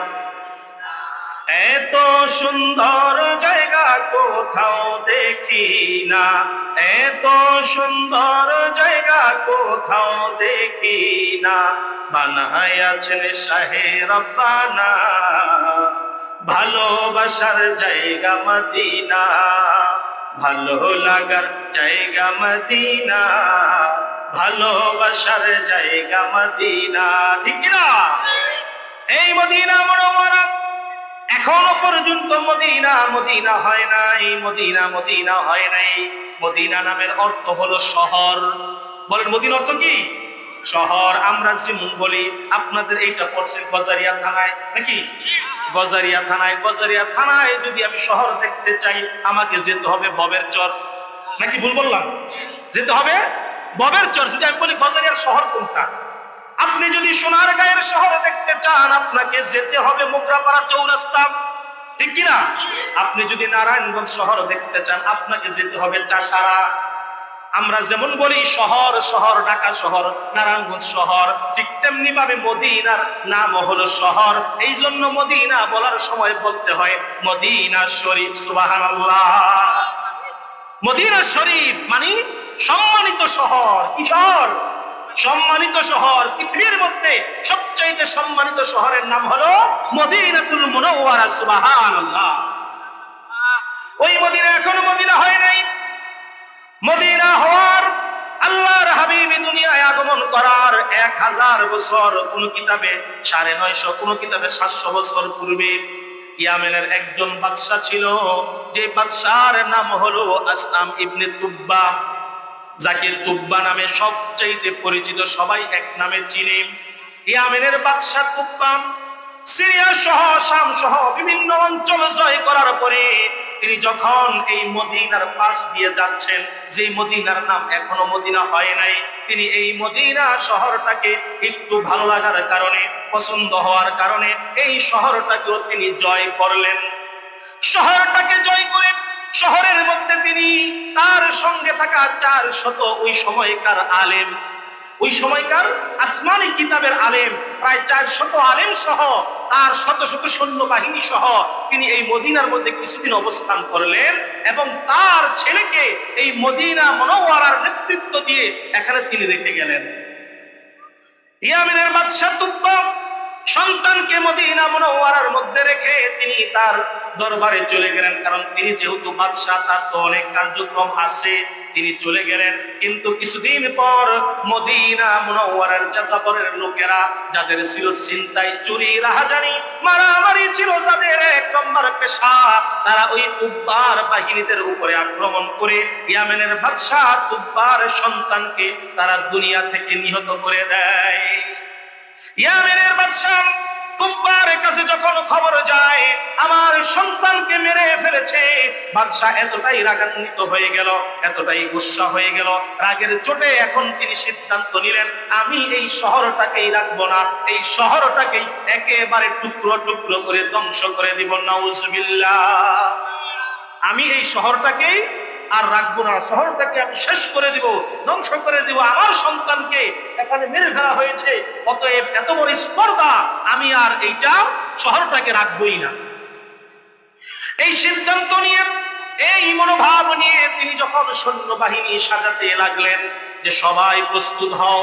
এত সুন্দর জায়গা কোথাও দেখি না, এত সুন্দর জায়গা কোথাও দেখি না, বানায়াছেন শাহে রব্বানা, ভালোবাসার জায়গা মদিনা, ভালো লাগার জায়গা মদিনা, ভালোবাসার জায়গা মদিনা। ঠিক কিনা? এই মদিনা মুনাওয়ারা এখনো পর্যন্ত মদিনা মদিনা হয় নাই, মদিনা মদিনা হয় নাই। মদিনা নামের অর্থ হলো শহর। বলেন মদিনা অর্থ কি? শহর। আমরা যেমন বলি, আপনাদের এইটা পড়ছে গজারিয়া থানায় নাকি? গজারিয়া থানায়, গজারিয়া থানায় যদি আমি শহর দেখতে চাই আমাকে যেতে হবে ববের চর, নাকি ভুল বললাম? যেতে হবে ববের চর। যদি আমি বলি গজারিয়ার শহর কোনটা, আপনি যদি সোনারগাঁয়ের শহর দেখতে চান আপনাকে যেতে হবে মোগরাপাড়া চৌরাস্তা, ঠিক কিনা? আপনি যদি নারায়ণগঞ্জ শহর দেখতে চান আপনাকে যেতে হবে চাষারা। আমরা যেমন বলি শহর শহর, ঢাকা শহর, নারায়ণগঞ্জ শহর, ঠিক তেমনি ভাবে মদিনার নাম হলো শহর। এই জন্য মদিনা বলার সময় বলতে হয় মদিনা শরীফ। সুবহানাল্লাহ। মদিনা শরীফ মানে সম্মানিত শহর। কি শহর? সম্মানিত শহর। পৃথিবীর মধ্যে সবচেয়ে সম্মানিত শহরের নাম হলো মদিনাতুল মুনাওয়ারা। সুবহানাল্লাহ। ওই মদিনা এখনো মদিনা হয় নাই। মদিনা হওয়ার, আল্লাহর হাবিব দুনিয়ায় আগমন করার 1000 বছর, কোন কিতাবে 950, কোন কিতাবে 700 বছর পূর্বে ইয়ামেনের একজন বাদশা ছিল, যে বাদশার নাম হলো আসলাম ইবনে তুব্বা, যাকে তুব্বা নামে সবচাইতে পরিচিত, সবাই এক নামে চিনে। ইয়ামেনের বাদশা তুব্বা সিরিয়া সহ শাম সহ বিভিন্ন অঞ্চল জয় করার পরে তিনি যখন এই মদিনার পাশ দিয়ে যাচ্ছেন, যে মদিনার নাম এখনো মদিনা হয় নাই, তিনি এই মদিনা শহরটাকে একটু ভালো লাগার কারণে, পছন্দ হওয়ার কারণে এই শহরটাকেও তিনি জয় করলেন। শহরটাকে জয় করে শহরের মধ্যে তিনি তার সঙ্গে থাকা 400 ওই সময়কার আলেম, ওই সময়কার আসমানি কিতাবের আলেম, প্রায় 400 আলেম সহ আর শত শত সৈন্যবাহিনী সহ তিনি এই মদিনার মধ্যে কিছুদিন অবস্থান করলেন এবং তার ছেলেকে এই মদিনা মুনাওয়ারার নেতৃত্ব দিয়ে এখানে তিনি রেখে গেলেন। ইয়ামেনের বাদশা তুব্বা সন্তানকে মদিনা মুনাওয়ারার মধ্যে রেখে তিনি তার দরবারে চলে গেলেন, কারণ তিনি যেহেতু বাদশা তার তো অনেক কার্যক্রম আছে, তিনি চলে গেলেন। কিন্তু কিছুদিন পর মদিনা মুনাওয়ারার যাযাবরের লোকেরা, যাদের ছিল ছিনতাই, চুরি, রাহাজানি, মারামারি ছিল যাদের 1 নম্বর পেশা, তারা ওই তুব্বার বাহিনীদের উপরে আক্রমণ করে ইয়ামেনের বাদশা তুব্বার সন্তানকে তারা দুনিয়া থেকে নিহত করে দেয়। ইয়ামেনের বাদশা তুব্বার কাছে যখন খবর যায় আমার সন্তানকে মেরে ফেলেছে, বাদশা এতটাই রাগান্বিত হয়ে গেল, এতটাই গুসা হয়ে গেল, রাগের চোটে এখন তিনি সিদ্ধান্ত নিলেন আমি এই শহরটাকেই রাখবো না, এই শহরটাকেই একেবারে টুকরো টুকরো করে ধ্বংস করে দিব। নাউজুবিল্লাহ। আমি এই শহরটাকেই আর রাখবো না, শহরটাকে আমি শেষ করে দিব, ধ্বংস করে দিব। আমার সন্তানকে এখানে মেরে ফেলা হয়েছে, অতএব এত বড় স্পর্ধা, আমি আর এইটা শহরটাকে রাখবোই না। এই সিদ্ধান্ত নিয়ে, এই মনোভাব নিয়ে তিনি যখন সৈন্যবাহিনী সাজাতে লাগলেন যে সবাই প্রস্তুত হও,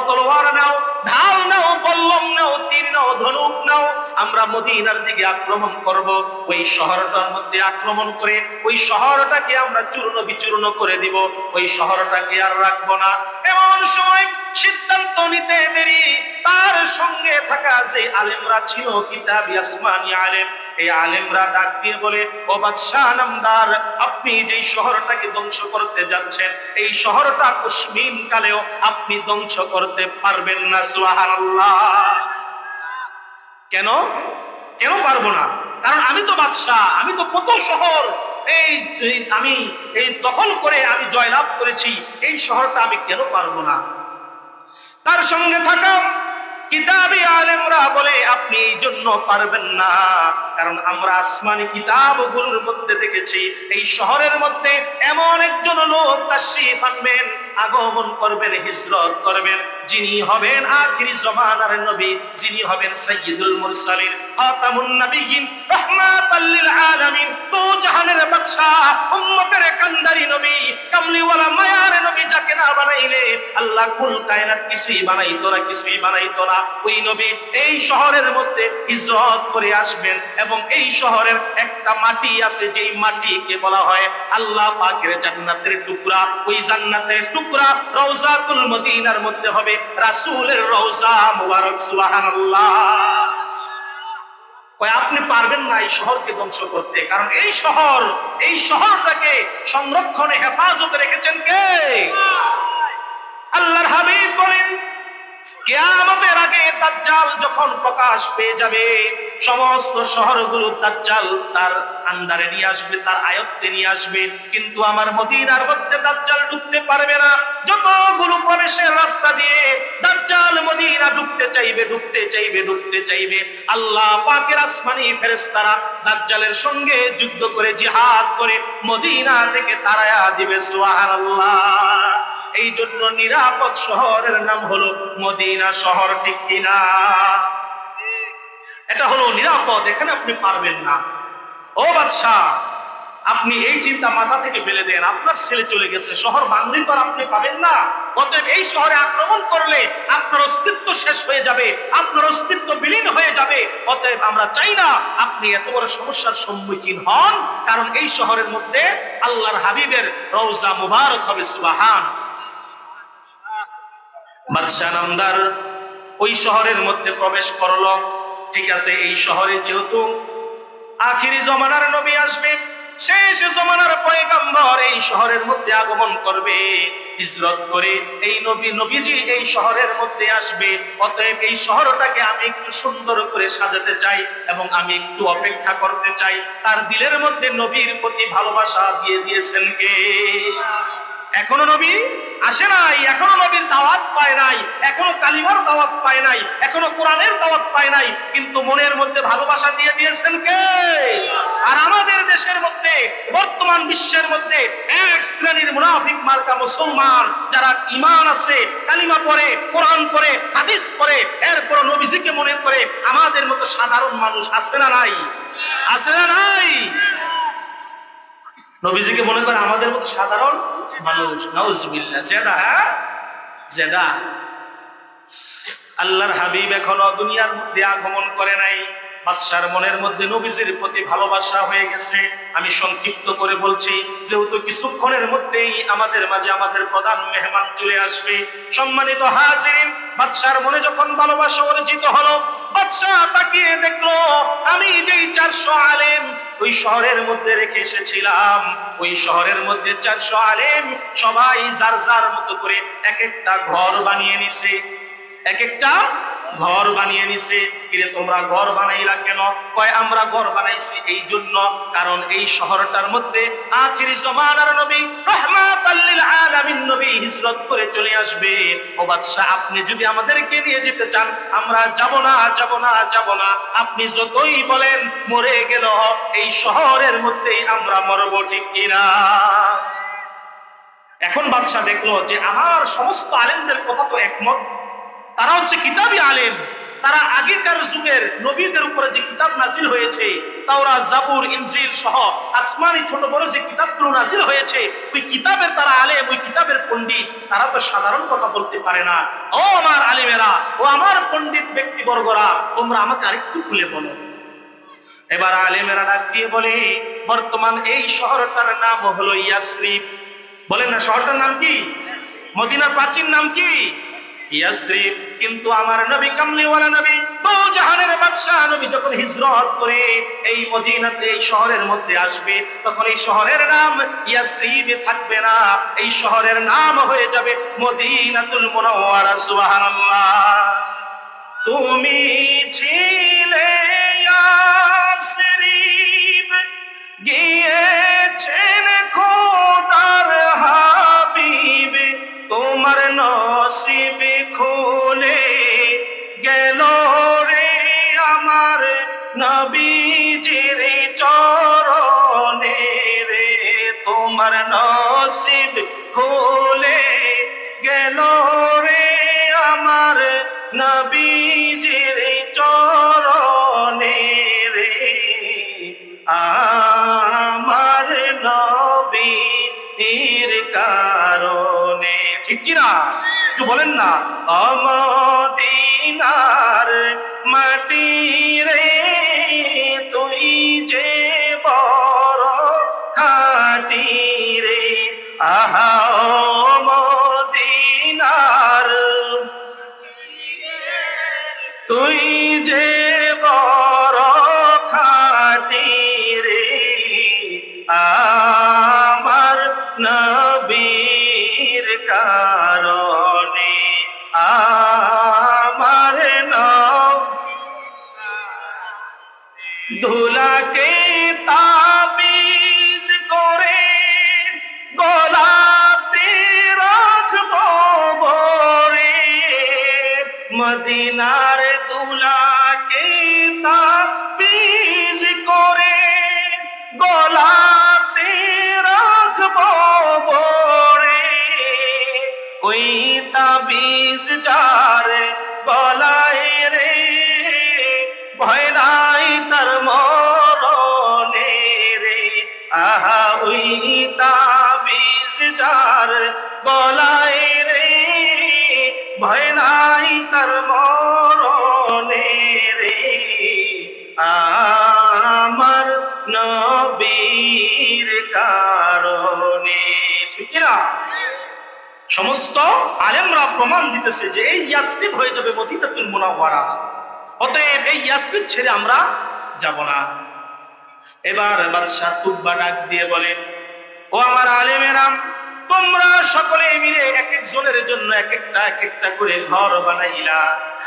তলোয়ার নাও, ঢাল নাও, বল্লম নাও, তীর নাও, ধনুক নাও, আমরা মদিনার দিকে আক্রমণ করব। ওই শহরটার মধ্যে আক্রমণ করে ওই শহরটাকে আমরা চূর্ণ বিচূর্ণ করে দিব, ওই শহরটাকে আর রাখবো না। এমন সময় সিদ্ধান্ত নিতে দেরি, তার সঙ্গে থাকা যে আলেমরা ছিল, কিতাবী আসমানি আলেম, এই আলেমরা ডাক দিয়ে বলে, ও বাদশাহ নামদার, আপনি যে শহরটাকে ধ্বংস করতে যাচ্ছেন, এই শহরটা কুসমিন কালেও আপনি ধ্বংস করতে পারবেন না। সুবহানাল্লাহ। কেন? কেন পারবো না? কারণ আমি তো বাদশাহ, আমি তো কত শহর আমি এই দখল করে আমি জয়লাভ করেছি, এই শহরটা আমি কেন পারবো না? তার সঙ্গে থাকা কিতাবী আলেমরা বলে আপনি এই জন্য পারবেন না, কারণ আমরা আসমানি কিতাবগুলোর মধ্যে দেখেছি এই শহরের মধ্যে এমন একজন লোক তাশরীফ আনবেন, আগমন করবেন, হিজরত করবেন, যিনি হবেন আখিরি জমানার নবী, যিনি হবেন সাইয়্যিদুল মুরসালিন, খাতামুন নবিয়্যিন, রাহমাতাল লিল আলামিন, দু জাহানের বাদশা, উম্মতের কান্ডারি নবী, কামলিওয়ালা মায়ার নবী, যাকে না বানাইলে আল্লাহ কুল কায়নাত কিছুই বানাইতো না, কিছুই বানাইতো না। ওই নবী এই শহরের মধ্যে হিজরত করে আসবেন এবং এই শহরের একটা মাটি আছে, যেই মাটিকে বলা হয় আল্লাহ পাকের জান্নাতের টুকরা। ওই জান্নাতের টুকরা রওজাতুল মদিনার মধ্যে হবে রাসূলের রওজা মুবারক। সুবহানাল্লাহ। আপনি পারবেন না এই শহরকে ধ্বংস করতে, কারণ এই শহরটাকে সংরক্ষণে হেফাজতে রেখেছেন কে? আল্লাহর হাবিব বলেন, কিয়ামতের আগে দাজ্জাল যখন প্রকাশ পেয়ে যাবে, সমস্ত শহরগুলো দাজ্জাল তার আন্ডারে নিয়ে আসবে, তার আয়ত্তে নিয়ে আসবে, কিন্তু আমার মদিনার মধ্যে দাজ্জাল ঢুকতে পারবে না। যতগুলো প্রবেশের রাস্তা দিয়ে দাজ্জাল মদিনা ঢুকতে চাইবে, আল্লাহ পাকের আসমানি ফেরেশতারা দাজ্জালের সঙ্গে যুদ্ধ করে, জিহাদ করে মদিনা থেকে তাড়ায়া দিবে। সুবহানাল্লাহ। এই জন্য নিরাপদ শহরের নাম হলো মদিনা শহর, ঠিক কিনা? এটা হলো নিরাপদ, এখানে আপনি পারবেন না। ও বাদশাহ, আপনি এই চিন্তা মাথা থেকে ফেলে দেন। আপনার ছেলে চলে গেছে, শহর ভাঙলেই তো আপনি পাবেন না। অতএব এই শহরে আক্রমণ করলে আপনার অস্তিত্ব শেষ হয়ে যাবে, আপনার অস্তিত্ব বিলীন হয়ে যাবে। অতএব আমরা চাই না আপনি এত বড় সমস্যার সম্মুখীন হন, কারণ এই শহরের মধ্যে আল্লাহর হাবিবের রওজা মুবারক হবে। সুবহান। বাদশাহ নামদার ওই শহরের মধ্যে প্রবেশ করলো। ঠিক আছে, এই শহরে যেহেতু আখিরি জমানার নবী আসবে, শেষ জমানার পয়গম্বর এই শহরের মধ্যে আগমন করবে, হিজরত করে এই নবীজি এই শহরের মধ্যে আসবে। অতএব এই শহরটাকে আমি একটু সুন্দর করে সাজাতে চাই এবং আমি একটু অপেক্ষা করতে চাই। তার দিলের মধ্যে নবীর প্রতি ভালোবাসা দিয়ে দিয়েছেন কে? এখনো নবী আসে নাই, এখনো নবীর দাওয়াত পায় নাই, এখনো কালিমার দাওয়াত পায় নাই, এখনো কোরআনের দাওয়াত পায় নাই, কিন্তু মনের মধ্যে ভালোবাসা দিয়ে দিয়েছেন কে? আর আমাদের দেশের মধ্যে, বর্তমান বিশ্বের মধ্যে এক শ্রেণীর মুনাফিক মার্কা মুসলমান, যারা ঈমান আছে, কালিমা পড়ে, কোরআন পড়ে, হাদিস পড়ে, এরপর নবীজিকে মনে করে আমাদের মতো সাধারণ মানুষ আছে না নাই? আছে না নাই? নবীজিকে মনে করে আমাদের মতো সাধারণ মানুষ। নাউজুবিল্লাহ। যেটা আল্লাহর হাবিব এখনো দুনিয়ার মধ্যে আগমন করে নাই, বাদশার মনের মধ্যে নবীজির প্রতি ভালোবাসা হয়ে গেছে। আমি সংক্ষিপ্ত করে বলছি, যেহেতু কিছুক্ষণের মধ্যেই আমাদের মাঝে আমাদের প্রধান মেহমান চলে আসবে। সম্মানিত হাজিরিন, বাদশার মনে যখন ভালোবাসা অর্জিত হলো, বাদশা তাকিয়ে দেখলো আমি যেই 400 আলেম ওই শহরের মধ্যে রেখে এসেছিলাম, ওই শহরের মধ্যে 400 আলেম সবাই যার যার মতো করে এক একটা ঘর বানিয়ে নিছে, এক একটা ঘর বানিয়ে নিছে। কিরে তোমরা ঘর বানাইলা কেন? কয় আমরা ঘর বানাইছি এই জন্য, কারণ এই শহরটার মধ্যে আখিরি জমানার নবী, রাহমাতাল লিল আলামিন নবী হিজরত করে চলে আসবে। ও বাদশা, আপনি যদি আমাদেরকে নিয়ে যেতে চান, আমরা যাব না। আপনি যতই বলেন মরে গেল, এই শহরের মধ্যেই আমরা মরব, ঠিক কিনা? এখন বাদশা দেখলো যে আমার সমস্ত আলেমদের কথা তো একমত, তারা হচ্ছে কিতাবী আলেম, তারা আগেকার যুগের নবীদের উপরে যে কিতাব নাজিল হয়েছে, তাওরাত, জাবুর, ইনজিল সহ আসমানি ছোট বড় যে কিতাবগুলো নাজিল হয়েছে, ওই কিতাবের তারা আলেম, ওই কিতাবের পণ্ডিত, তারা তো সাধারণ কথা বলতে পারে না। ও আমার আলেমেরা, ও আমার পণ্ডিত ব্যক্তিবর্গরা, তোমরা আমাকে আরেকটু খুলে বলো। এবার আলেমেরা ডাক দিয়ে বলে, বর্তমান এই শহরটার নাম হলো ইয়াসরিব। বলেন না, শহরটার নাম কি? মদিনার প্রাচীন নাম কি? ইয়াসরিব। কিন্তু আমার নবী, কামলিওয়ালা নবী, দু জাহানের বাদশা নবী যখন হিজরত করে এই মদিনাতে, এই শহরের মধ্যে আসবে, তখন এই শহরের নাম ইয়াসরিব থাকবে না, এই শহরের নাম হয়ে যাবে মদিনাতুল মুনাওয়ারা। সুবহানাল্লাহ। তুমি ছিলে ইয়াসরিব, গিয়েছেন খোদার হাবিব, তোমার নসিব খুলে গেল রে আমার নবীজির চরণে রে, তোমার নসিব খুলে গেল রে আমার নবীজির চরণে রে, আমার নবীর কারণে। ঠিক কিনা একটু বলেন না? মদিনার মাটি রে তুই যে বড় খাঁটি রে, আহা ও মদিনার তুই যে বড় খাঁটি রে, আমার নবীর কারণে, আমার ধুলাকে তাবিজ করে গোলাপে রাখবো ভরে, মদিনার দুলাকে তাবিজ করে গোলাপে রাখবো ভরে, ওই তাবিজ যার গলায় রে ভয় নাই তার মরণে রে, আহা ওই তাবিজ যার গলায় রে ভয় নাই তার মরণে রে, আমার নবীর কারণে। ঠিক না? সমস্ত আলেমরা প্রমাণ দিতেছে যে এই ইয়াসরিব হয়ে যাবে মদিনাতুল মুনাওয়ারা, অতএব এই ইয়াসরিব ছেড়ে আমরা যাব না। এবার বাদশাহ তুব্বা ডাক দিয়ে বলেন, ও আমার আলেমেরা, তোমরা সকলে মিলে এক একজনের জন্য এক একটা করে ঘর বানাইলা,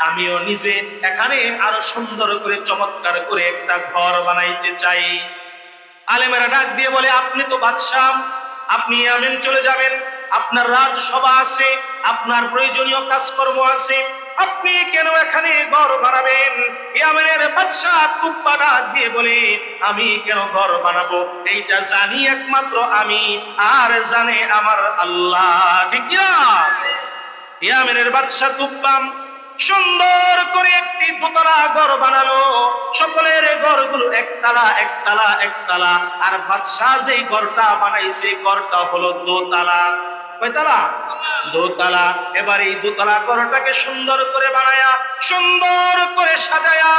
আমিও নিজে এখানে আরো সুন্দর করে চমৎকার করে একটা ঘর বানাইতে চাই। আলেমেরা ডাক দিয়ে বলে, আপনি তো বাদশাহ, আপনি আমিন চলে যাবেন, আপনার রাজসভা আছে, আপনার প্রয়োজনীয় কাজকর্ম আছে, আপনি কেন এখানে ঘর বানাবেন? ইয়ামেনের বাদশাহ তুব্বা ডাক দিয়ে বলে, আমি কেন ঘর বানাবো এইটা জানি একমাত্র আমি, আর জানে আমার আল্লাহ। ঠিক না? ইয়ামেনের বাদশাহ তুব্বা সুন্দর করে একটি দোতলা ঘর বানালো, সকলের ঘরগুলো একতলা একতলা একতলা, আর বাদশাহ যেই ঘরটা বানাইছে ঘরটা হলো দোতলা। কয়তলা? দোতলা। এবার এই দোতলা ঘরটাকে সুন্দর করে বানায়া সুন্দর করে সাজায়া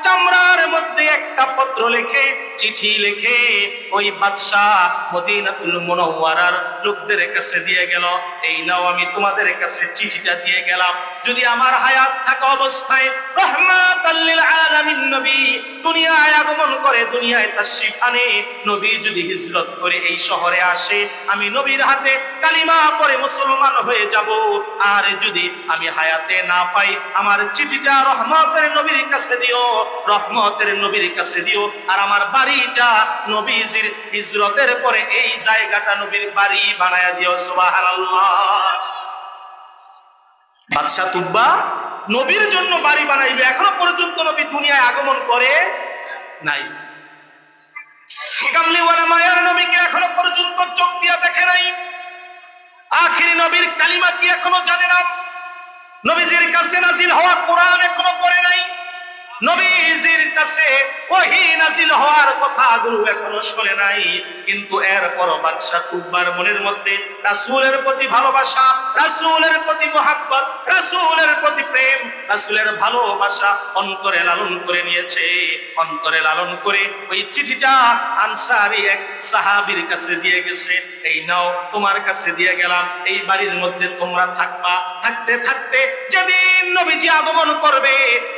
চামড়ার মধ্যে একটা পত্র লিখে চিঠি লিখে ওই বাদশাহ মদিনাতুল মুনাওয়ারার লোকদের কাছে দিয়ে গেল, এই নাও আমি তোমাদের কাছে চিঠিটা দিয়ে গেলাম, যদি আমার হায়াত থাকা অবস্থায় রাহমাতাল লিল আলামিন নবী দুনিয়ায় আগমন করে, দুনিয়ায় তাশরীফ আনে, নবী যদি হিজরত করে এই শহরে আসে, আমি নবীর হাতে কালিমা পড়ে মুসলমান হয়ে যাব, আর যদি আমি হায়াতে না পাই আমার চিঠিটা রহমতের নবীর কাছে দিও, রহমতের নবীর কাছে দিও, আর আমার বাড়িটা নবীজির হিজরতের পরে এই জায়গাটা নবীর বাড়ি বানায়া দিও। সুবহানাল্লাহ। বাদশাহ তুব্বা নবীর জন্য বাড়ি বানাইবে, এখনো পর্যন্ত নবী দুনিয়ায় আগমন করে নাই। কামলিওয়ালা মায়ার নবীকে এখনো পর্যন্ত চোখ দিয়া দেখে নাই, আখিরি নবীর কালিমা কি এখনো জানে না, নবীজির কাছে নাজিল হওয়া কোরআন এখনো পড়ে নাই, নবীজির কাছে ওহী নাজিল হওয়ার কথাগুলো এখনো শুনে নাই, কিন্তু এরপর বাদশাহ তুব্বার মনের মধ্যে রাসূলের প্রতি ভালোবাসা, রাসূলের প্রতি মুহাব্বত, রাসূলের প্রতি প্রেম, রাসূলের ভালোবাসা অন্তরে লালন করে নিয়েছে। অন্তরে লালন করে ওই চিঠিটা আনসারী এক সাহাবীর কাছে দিয়ে গেছে, এই নাও তোমার কাছে দিয়ে গেলাম, এই বাড়ির মধ্যে তোমরা থাকবা, থাকতে থাকতে যেদিন নবীজি আগমন করবে,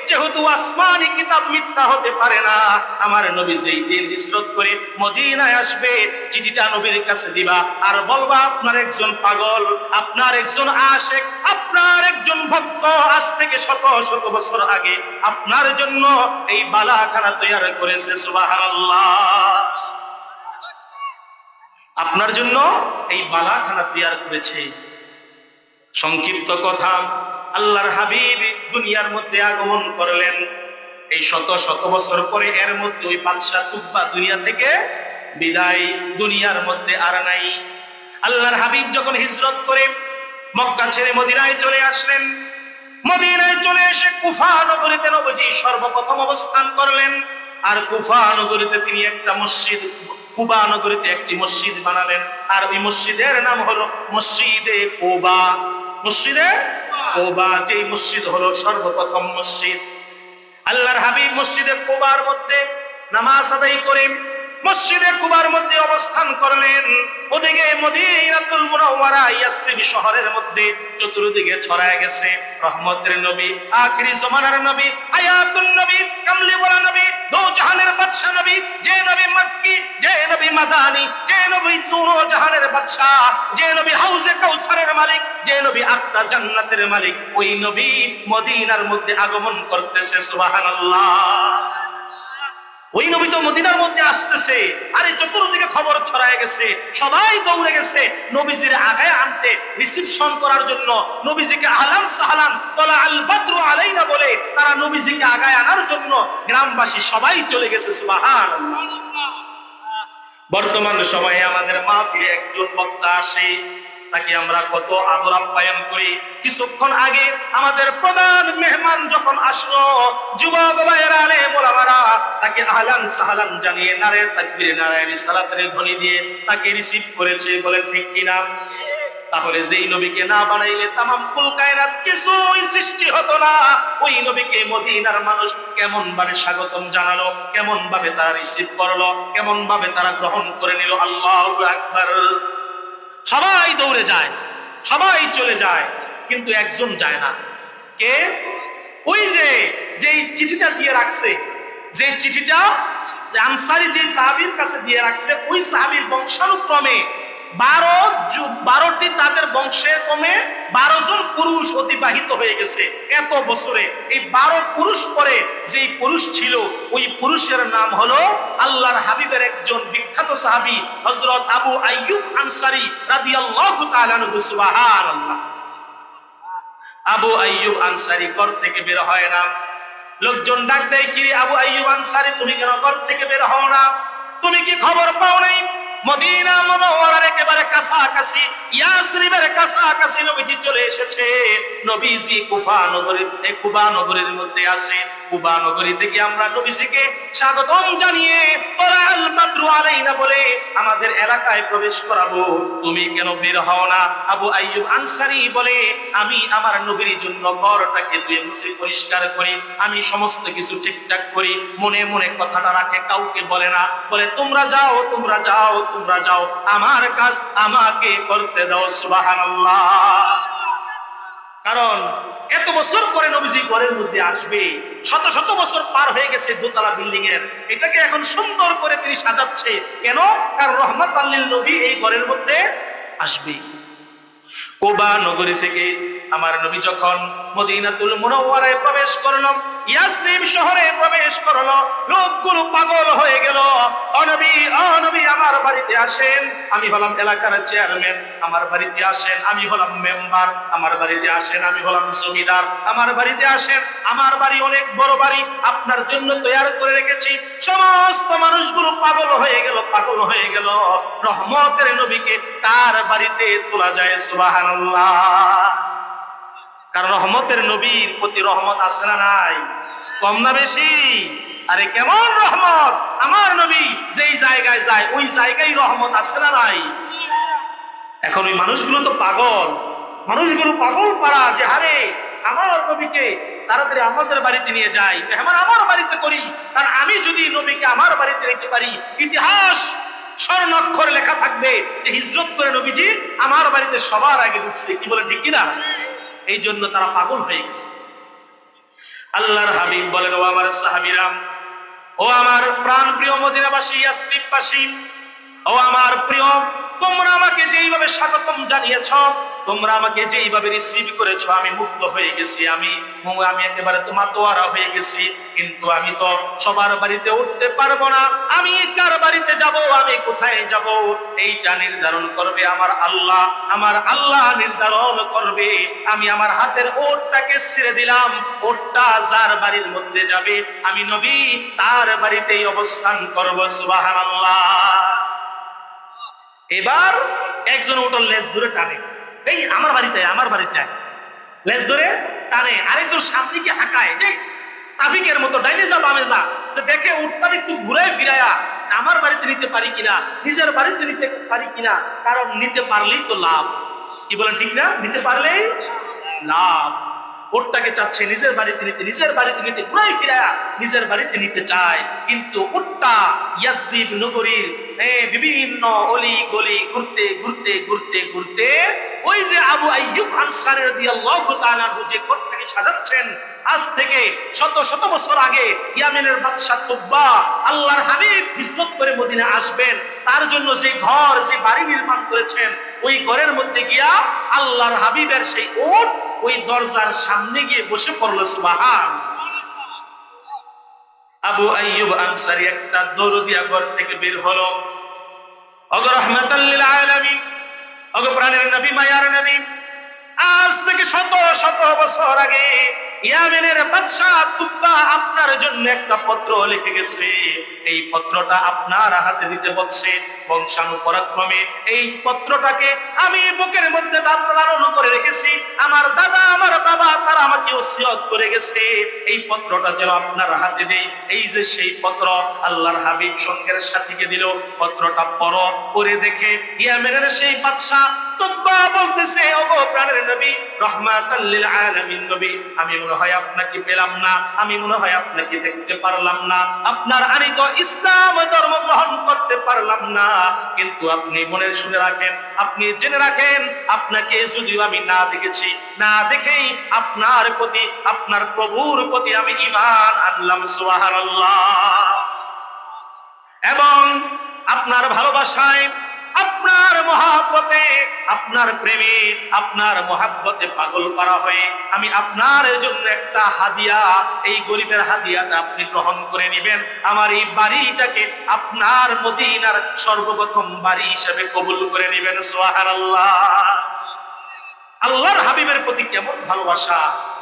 যেহেতু আসমানি কিতাব মিথ্যা হতে পারে না, আমার নবী যেই দিন হিজরত করে মদিনায় আসবে, চিঠিটা নবীর কাছে দিবা আর বলবা, আপনার একজন পাগল, আপনার একজন আশিক, আপনার একজন ভক্ত আজ থেকে শত শত বছর আগে আপনার জন্য এই বালাখানা তৈরি করেছে। সুবহানাল্লাহ। আপনার জন্য এই বালাখানা তৈরি করেছে। সংক্ষিপ্ত কথা, আল্লাহর হাবিব দুনিয়ার মধ্যে আগমন করলেন, এই শত শত বছর পরে এর মধ্যে ওই বাদশাহ তুব্বা দুনিয়া থেকে বিদায়, দুনিয়ার মধ্যে আর নাই। আল্লাহর হাবিব যখন হিজরত করে মক্কা ছেড়ে মদিনায় চলে আসলেন। মদিনায় চলে এসে কুফা নগরীতে নবীজি সর্বপ্রথম অবস্থান করলেন। আর কুফা নগরীতে তিনি একটা মসজিদ, কুবা নগরীতে একটি মসজিদ বানালেন। আর ওই মসজিদের নাম হলো মসজিদে কুবা। মসজিদে কুবা, যে মসজিদ হলো সর্বপ্রথম মসজিদ। আল্লাহর হাবিব মসজিদে কুবার মধ্যে নামাজ আদায় করেন, মসজিদে কুবার মধ্যে অবস্থান করলেন। ওদিকে মদিনাতুল মুনাওয়ারা ইয়াসরিব শহরের মধ্যে চতুর্দিকে ছড়ায় গেছে রহমতের নবী, আখিরি জামানার নবী, হায়াতুন নবী, কামলিওয়ালা নবী, দো জাহানের বাদশা নবী, যে নবী মক্কি, যে নবী মাদানী, যে নবী দুনো জাহানের বাদশা, যে নবী হাউজে কাউসারের মালিক, যে নবী আটটা জান্নাতের মালিক, ওই নবী মদিনার মধ্যে আগমন করতেছে। সুবহানাল্লাহ। ওই নবী তো মদিনার মধ্যে আসতেছে, আরে চতুর্দিকে খবর ছড়ায় গেছে, সবাই দৌড়ে গেছে নবীজির আগায় আনতে, রিসিপশন করার জন্য। নবীজিকে আহলান সাহলান তলা আল বদরু আলাইনা বলে তারা নবীজিকে আগায় আনার জন্য গ্রামবাসী সবাই চলে গেছে। সুবহানাল্লাহ। বর্তমান সময়ে আমাদের মাহফিলে একজন বক্তা আসে, তাকে আমরা কত আদর আপ্যায়ন করি। কিছুক্ষণ আগে আমাদের প্রধান মেহমান যখন আসলো, যুবক ভাইয়েরা, আলেম ওলামারা তাকে আহলান সাহলান জানিয়ে নারে তাকবীর নারে রিসালাতের ধ্বনি দিয়ে তাকে রিসিভ করেছে। বলেন ঠিক কিনা? তাহলে যেই নবীকে না বানাইলে তামাম কুল কায়নাত কিছুই সৃষ্টি হতো না। ওই নবীকে মদিনার মানুষ কেমন ভাবে স্বাগতম জানালো, কেমন ভাবে তারা রিসিভ করলো, কেমন ভাবে তারা গ্রহণ করে নিল। আল্লাহু আকবার। সবাই দৌড়ে যায়, সবাই চলে যায়, কিন্তু একজন যায় না। কে? ওই যে চিঠিটা দিয়ে রাখছে, যে চিঠিটা আনসারী যে সাহাবীর কাছে দিয়ে রাখছে, ওই সাহাবীর বংশানুক্রমে 12টি তাদের বংশের ক্রমে 12 জন পুরুষ অতিবাহিত হয়ে গেছে এত বছরে। এই 12 পুরুষ পরে যেই পুরুষ ছিল, ওই পুরুষের নাম হলো আল্লাহর হাবিবের একজন বিখ্যাত সাহাবী হযরত আবু আইয়ুব আনসারী রাদিয়াল্লাহু তাআলা আনহু। সুবহানাল্লাহ। আবু আইয়ুব আনসারী ঘর থেকে বের হয় না। লোকজন ডাক দেয়, কি রে আবু আইয়ুব আনসারী, তুমি কেন ঘর থেকে বের হও না? তুমি কি খবর পাও নাই মদিনা মুনাওয়ারার একেবারে কাছাকাছি, ইয়াসরিবের কাছাকাছি নবীজি চলে এসেছে? নবীজি কুবা নগরীর মধ্যে আছে। কুবা নগরী থেকে আমরা নবীজিকে স্বাগতম জানিয়ে তোরাল বদরু আলাইনা বলে আমাদের এলাকায় প্রবেশ করাবো, তুমি কেন বের হও না? আবু আইয়ুব আনসারী বলে, আমি আমার নবীর জন্য ঘরটাকে ধুয়ে মুছে পরিষ্কার করি, আমি সমস্ত কিছু ঠিকঠাক করি, মনে মনে কথাটা রাখে, কাউকে বলে না। বলে তোমরা যাও, তোমরা যাও, তোমরা যাও, আমার কাজ আমাকে করতে দাও। সুবহানাল্লাহ। কারণ এত বছর পরে নবীজি ঘরের মধ্যে আসবে, শত শত বছর পার হয়ে গেছে দোতলা বিল্ডিং এর, এটাকে এখন সুন্দর করে তিনি সাজাচ্ছে। কেন? কারণ রহমাতাল লিল নবী এই ঘরের মধ্যে আসবে। কুবা নগরী থেকে আমার নবী যখন মদিনাতুল মুনাওয়ারায় প্রবেশ করল, ইয়াসরিব শহরে প্রবেশ করলো, লোকগুলো পাগল হয়ে গেল। ও নবী আমার বাড়িতে আসেন, আমি হলাম এলাকার চেয়ারম্যান, আমার বাড়িতে আসেন, আমি হলাম মেম্বার, আমার বাড়িতে আসেন, আমি হলাম জমিদার, আমার বাড়িতে আসেন, আমার বাড়ি অনেক বড় বাড়ি, আপনার জন্য তৈরি করে রেখেছি। সমস্ত মানুষগুলো পাগল হয়ে গেল, পাগল হয়ে গেল। রহমতের নবীকে কার বাড়িতে তোলা যায়? সুবহানাল্লাহ। কারণ রহমতের নবীর প্রতি রহমত আছে না নাই? কম না বেশি? আরে কেমন রহমত! আমার নবী যেই জায়গায় যায় ওই জায়গায় রহমত আছে না নাই? এখন ওই মানুষগুলো তো পাগল, মানুষগুলো পাগল পারা যে হারে আমার নবীকে তাড়াতাড়ি আমাদের বাড়িতে নিয়ে যাই, মেহমান আমার বাড়িতে করি। কারণ আমি যদি নবীকে আমার বাড়িতে নিতে পারি, ইতিহাস স্বর্ণাক্ষরে লেখা থাকবে যে হিজরত করে নবীজি আমার বাড়িতে সবার আগে ঢুকছে। কি বলেন ঠিক কিনা? এই জন্য তারা পাগল হয়ে গেছে। আল্লাহর হাবিব বলেন, ও আমার সাহাবীরা, ও আমার প্রাণ প্রিয় মদিনাবাসী, ইয়াসরিববাসী, ও আমার প্রিয়, তোমরা আমাকে যেইভাবে স্বাগতম জানিয়েছ, তোমরা আমাকে যেইভাবে রিসিভ করেছো, আমি মুগ্ধ হয়ে গেছি, আমি একেবারে তো মাতোয়ারা হয়ে গেছি। কিন্তু আমি তো সবার বাড়িতে উঠতে পারবো না, আমি কার বাড়িতে যাব, আমি কোথায় যাব, এইটা নির্ধারণ করবে আমার আল্লাহ। আমার আল্লাহ নির্ধারণ করবে। আমি আমার হাতের ওটটাকে ছেড়ে দিলাম, ওটটা যার বাড়ির মধ্যে যাবে আমি নবী তার বাড়িতেই অবস্থান করব। সুবহানাল্লাহ। এবার একজন ওটার লেজ ধরে টানে, এই আমার বাড়িতে আয়, আমার বাড়িতে আয়। লেজ ধরে টানে, আরেকজন সামনে গিয়ে হাঁকায় যে ট্রাফিকের মতো ডাইনে যা বামে যা, যে দেখে উঠতাম একটু ঘুরে ফিরাইয়া আমার বাড়িতে নিতে পারি কিনা, নিজের বাড়িতে নিতে পারি কিনা, কারণ নিতে পারলেই তো লাভ। কি বলেন ঠিক না? নিতে পারলেই লাভ। উটটাকে চাচ্ছে নিজের বাড়িতে নিতে, নিজের বাড়িতে নিতে, ঘুরাই ফিরায়া নিজের বাড়িতে নিতে চায়। কিন্তু উটটা ইয়াসরিব নগরীর বিভিন্ন অলি গলি ঘুরতে ঘুরতে ঘুরতে ঘুরতে ওই যে আবু আইয়ুব আনসারী রাদিয়াল্লাহু তাআলা যে ঘরটাকে সাজাচ্ছেন, আজ থেকে শত শত বছর আগে ইয়ামেনের বাদশা তুব্বা আল্লাহর হাবিব হিজরত করে মদিনা আসবেন, তার জন্য যে ঘর যে বাড়ি নির্মাণ করেছেন, ওই ঘরের মধ্যে গিয়া আল্লাহর হাবিবের সেই উট ওই দরজার সামনে গিয়ে বসে পড়লো। সুবহান। আবু আইয়ুব আনসারী একটা দৌড় দিয়া ঘর থেকে বের হলো। ওগো রাহমাতাল লিল আলামিন, ওগো প্রাণের নবী, মায়ার নবী, আজ থেকে শত শত বছর আগে ইয়ামেনের বাদশা তুব্বা আপনার জন্য একটা পত্র লিখে গেছে। এই পত্রটা আপনার হাতে দিতে বলছে। বংশানুপরাক্রমে এই পত্রটাকে আমি বুকের মধ্যে লালন করে রেখেছি। আমার দাদা, আমার বাবা, তারা আমাকে ওসিয়ত করে গেছে এই পত্রটা যেন আপনার হাতে দেই। এই যে সেই পত্র আল্লাহর হাবিব সঙ্গের সাথীকে দিল। পত্রটা পড়ে দেখে ইয়ামেনের সেই বাদশা তুব্বা বলতেছে, ওগো প্রাণের নবী, রাহমাতাল লিল আলামিন নবী, আমি মনে হয় আপনাকে পেলাম না, আমি মনে হয় আপনাকে দেখতে পারলাম না, আপনার আনিত ইসলাম ধর্ম গ্রহণ করতে পারলাম না। কিন্তু আপনি মনে শুনে রাখেন, আপনি জেনে রাখেন, আপনাকে যদিও আমি না দেখেছি, না দেখেই আপনার প্রতি, আপনার প্রভুর প্রতি আমি ঈমান আনলাম। সুবহানাল্লাহ। এবং আপনার ভালোবাসায়, আপনার মহাব্বতে, আপনার প্রেমে, আপনার মহাব্বতে পাগল পারা হয়ে আমি আপনার জন্য একটা হাদিয়া, এই গরিবের হাদিয়াটা আপনি গ্রহণ করে নেবেন। আমার এই বাড়িটাকে আপনার মদিনার সর্বপ্রথম বাড়ি হিসেবে কবুল করে নেবেন। সুবহানাল্লাহ। আল্লাহর হাবিবের প্রতি কেমন ভালোবাসা,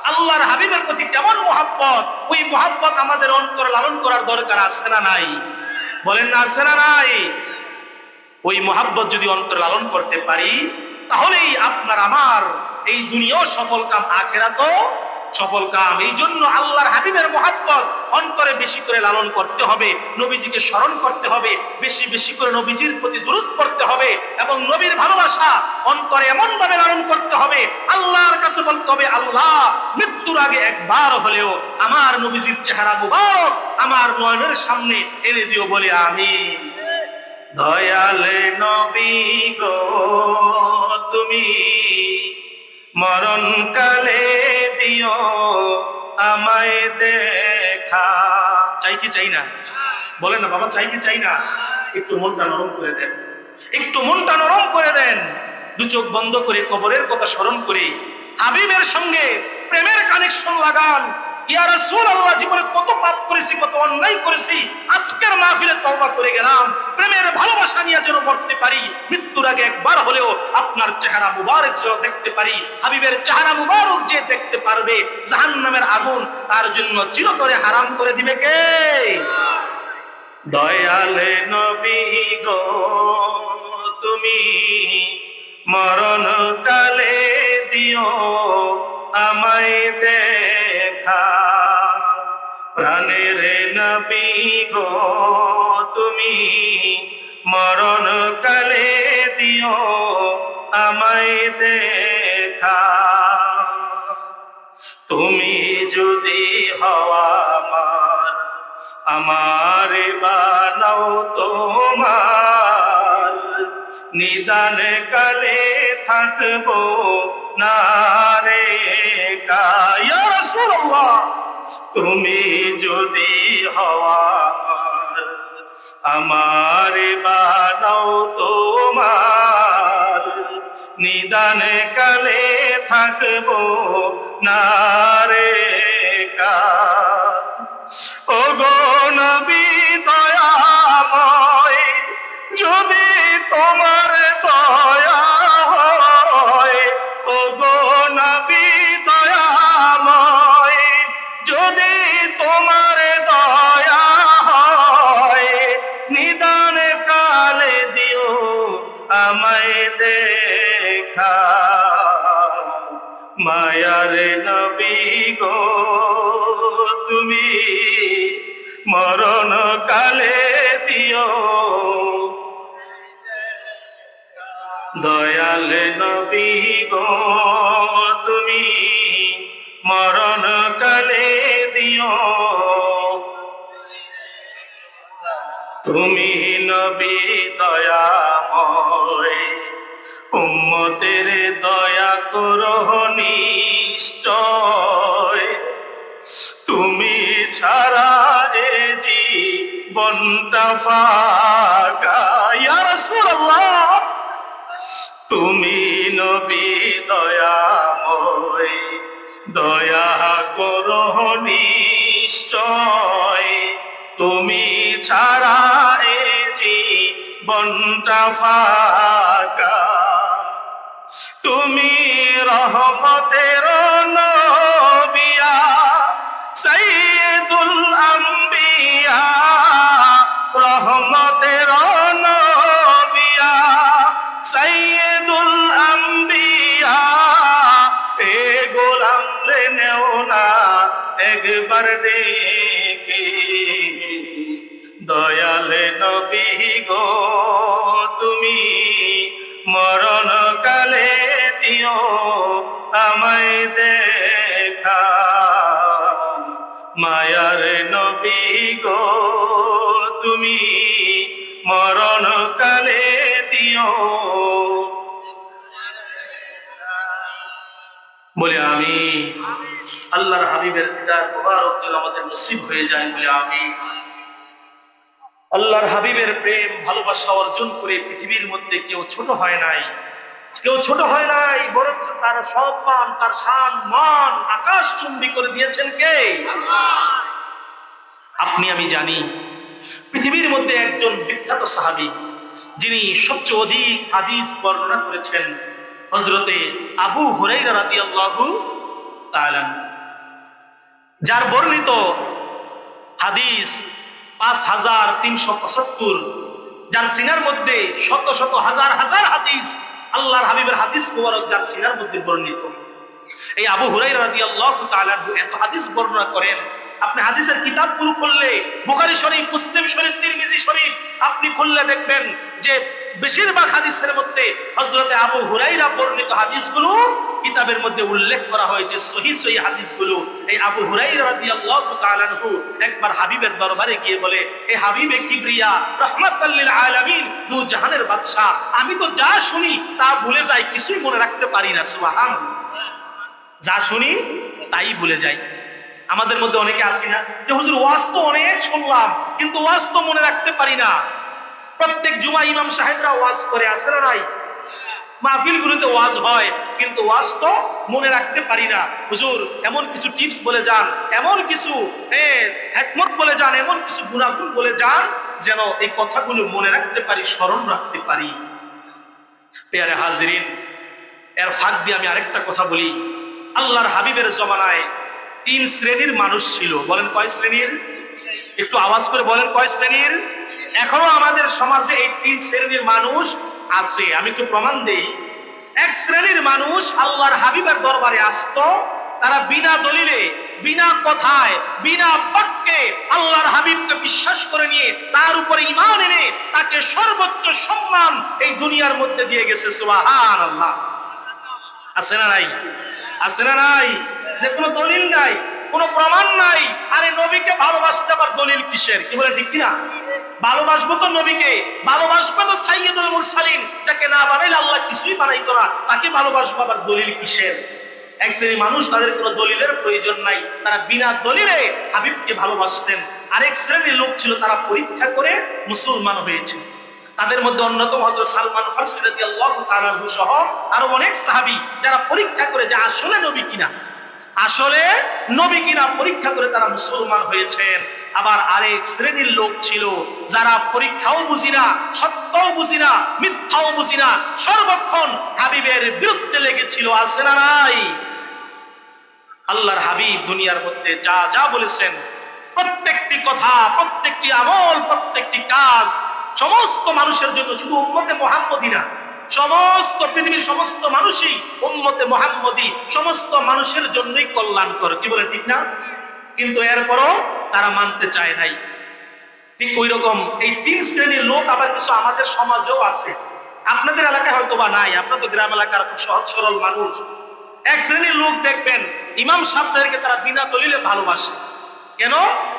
আল্লাহর হাবিবের প্রতি কেমন মহাব্বত, ওই মহাব্বত আমাদের অন্তরে লালন করার দরকার আছে না নাই? বলেন না, আছে না নাই? ওই মহাব্বত যদি অন্তরে লালন করতে পারি, তাহলেই আপনার আমার এই দুনিয়াও সফল কাম, আখিরাতও সফল কাম। এই জন্য আল্লাহর হাবিবের মহাব্বত অন্তরে বেশি করে লালন করতে হবে, নবীজিকে স্মরণ করতে হবে, বেশি বেশি করে নবীজির প্রতি দুরূদ পড়তে হবে, এবং নবীর ভালোবাসা অন্তরে এমন ভাবে লালন করতে হবে, আল্লাহর কাছে বলতে হবে, আল্লাহ, মৃত্যুর আগে একবার হলেও আমার নবীজির চেহারা মুবারক আমার নয়নের সামনে এনে দিও, বলে আমিন। দয়াল নবী গো তুমি মরণ কালে দিও আমায় দেখা। চাই কি চাই না? বলেন না বাবা, চাই কি চাই না? একটু মনটা নরম করে দেন, একটু মনটা নরম করে দেন। দু চোখ বন্ধ করে কবরের কথা স্মরণ করে হাবিবের সঙ্গে প্রেমের কানেকশন লাগান। ইয়া রাসূলুল্লাহ, জীবনে কত পাপ করেছি, কত অন্যায় করেছি, আজকের মাহফিলে তওবা করে গেলাম, প্রেমের ভালোবাসা নিয়ে যেন মরতে পারি, মৃত্যুর আগে একবার হলেও আপনার চেহারা মুবারক যেন দেখতে পারি। হাবিবের চেহারা মুবারক যে দেখতে পারবে, জাহান্নামের আগুন তার জন্য চিরতরে হারাম করে দিবে কে? দয়াল নবী গো তুমি মরণ কালে দিও আমায় দেখা। প্রাণের নবী গো তুমি মরণ কালে দিও আমায় দেখা। তুমি যদি হওয়া আমার বানাও তোমার, নিদান কালে থাকবো না রে ইয়া রাসূলুল্লাহ। তুমি যদি হওয়া আমার বানাও তোমার, নিদান কালে থাকবো না রে ওগো নবী দয়াময়, যদি তোমার দয়া হয়, ওগো নবী দয়াময়, যদি তোমার দয়া হয়, নিদান কালে দিও আমায় দেখা। মায়ার নবী গো তুমি মরণ কালে দিও, দয়াল নবী গো তুমি মরণ কালে দিও, তুমি নবী দয়াময় উম্মতের দয়া করো নিশ্চয়, তুমি ছাড়া এ জীবনটা ফাঁকা। ইয়া রাসূলুল্লাহ, তুমি নবী দয়াময় দয়া করো নিশ্চয়, তুমি ছাড়া এ জীবনটা ফাঁকা, তুমি রহমতের নবিয়া সাইয়্যিদুল আম্বিয়া, রহমতের নবিয়া সাইয়্যিদুল আম্বিয়া, এ গোলাম রে নেও না একবার দেখে, দয়াল নবী গো তুমি মরণ কালে দিও আমায় দেখা, মায়ার নবী গো তুমি মরণ কালে দিও। বলে আমি আল্লাহর হাবিবের দিদার মুবারক যেন আমাদের নসিব হয়ে যায়, বলে আমি। আল্লাহর হাবিবের প্রেম ভালোবাসা অর্জন করে পৃথিবীর মধ্যে কেউ ছোট হয় নাই, কেউ ছোট হয় নাই, বরং তার সম্মান তার শান মান আকাশ চুম্বি করে দিয়েছেন কে? আপনি আমি জানি পৃথিবীর মধ্যে একজন বিখ্যাত সাহাবী যিনি সবচেয়ে অধিক হাদিস বর্ণনা করেছেন, হযরতে আবু হুরায়রা রাদিয়াল্লাহু তাআলা, যার বর্ণিত হাদিস 5375, যার সিনার মধ্যে শত শত হাজার হাজার হাদিস, আল্লাহর হাবিবের হাদিস মুবারক যার সিনার মধ্যে বর্ণিত। এই আবু হুরায়রা রাদিয়াল্লাহু তাআলা এত হাদিস বর্ণনা করেন, আপনি হাদিসের কিতাবগুলো খুললে বুখারী শরীফ, মুসলিম শরীফ, তিরমিজি শরীফ আপনি খুললে দেখবেন যে বেশিরভাগ হাদিসের মধ্যে হযরতে আবু হুরায়রা বর্ণিত হাদিসগুলো কিতাবের মধ্যে উল্লেখ করা হয়েছে, সহিহ সহিহ হাদিসগুলো। এই আবু হুরায়রা রাদিয়াল্লাহু তাআলা আনহু একবার হাবিবের দরবারে গিয়ে বলে, হে হাবিবে কিবরিয়া রাহমাতাল লিল আলামিন, দু জাহানের বাদশা, আমি তো যা শুনি তা ভুলে যাই, কিছুই মনে রাখতে পারি না। সুবহানাল্লাহ, যা শুনি তাই ভুলে যাই। আমাদের মধ্যে অনেকে আসি না যে হুজুর ওয়াজ তো অনেক শুনলাম কিন্তু ওয়াজ তো মনে রাখতে পারি না। প্রত্যেক জুমা ইমাম সাহেবরা ওয়াজ করে, আসে না নাই? মাহফিলগুলোতে ওয়াজ হয় কিন্তু ওয়াজ তো মনে রাখতে পারি না। হুজুর এমন কিছু টিপস বলে যান, এমন কিছু হিকমত বলে যান, এমন কিছু গুণাগুণ বলে যান যেন এই কথাগুলো মনে রাখতে পারি, স্মরণ রাখতে পারি। পেয়ারে হাজিরিন, এর ফাঁক দিয়ে আমি আরেকটা কথা বলি। আল্লাহর হাবিবের জমানায় 3 শ্রেণীর মানুষ ছিল। বলেন কয় শ্রেণীর? একটু আওয়াজ করে বলেন কয় শ্রেণীর? এখনো আমাদের সমাজে এই 3 শ্রেণীর মানুষ আছে। আমি একটু প্রমাণ দেই। এক শ্রেণীর মানুষ আল্লাহর হাবিবের দরবারে আসতো, তারা বিনা দলিলে, বিনা কথায়, বিনা বাক্যে আল্লাহর হাবিবকে বিশ্বাস করে নিয়ে তার উপরে ঈমান এনে তাকে সর্বোচ্চ সম্মান এই দুনিয়ার মধ্যে দিয়ে গেছে। সুবহানাল্লাহ, আছে না নাই? আছে না নাই? যে কোনো দলিল নাই, কোনো প্রমাণ নাই। আরে নবীকে ভালোবাসতে আবার দলিল কিসের? কি বলে, ঠিক কিনা? ভালোবাসবো তো নবীকে, ভালোবাসবো তো সাইয়্যিদুল মুরসালিন, যাকে না বানাইলে আল্লাহ কিছুই বানাইতো না, তাকে ভালোবাসবো, আবার দলিল কিসের? এক শ্রেণীর মানুষ, তাদের কোনো দলিলের প্রয়োজন নাই, তারা বিনা দলিলে হাবিবকে ভালোবাসতেন। আরেক শ্রেণীর লোক ছিল, তারা পরীক্ষা করে মুসলমান হয়েছে। তাদের মধ্যে অন্যতম হযরত সালমান ফারসি রাদিয়াল্লাহু তাআলা আনহু সহ আরো অনেক সাহাবী, যারা পরীক্ষা করে যে আসলে নবী কিনা, আসলে নবী কিনা পরীক্ষা করে তারা মুসলমান হয়েছেন। আবার আরেক শ্রেণীর লোক ছিল, যারা পরীক্ষাও বুঝি না, সত্যও বুঝি না, মিথ্যাও বুঝি না, সর্বক্ষণ হাবিবের বিরুদ্ধে লেগেছিল। আছে না নাই? আল্লাহর হাবিব দুনিয়ার মধ্যে যা যা বলেছেন, প্রত্যেকটি কথা, প্রত্যেকটি আমল, প্রত্যেকটি কাজ সমস্ত মানুষের জন্য, শুধু উম্মতে মুহাম্মদী না, সমস্ত পৃথিবীর সমস্ত মানুষই উম্মতে মুহাম্মদী, সমস্ত মানুষের জন্যই কল্যাণকর, কি বলে ঠিক না? কিন্তু এরপরও তারা মানতে চায় নাই। ঠিক ওই রকম এই তিন শ্রেণীর লোক আবার কিছু আমাদের সমাজেও আছে। আপনাদের এলাকায় হয়তো বা নাই, আপনার তো গ্রাম এলাকার খুব সহজ সরল মানুষ। এক শ্রেণীর লোক দেখবেন ইমাম সাহেবদেরকে তারা বিনা দলিলে ভালোবাসে। কেন?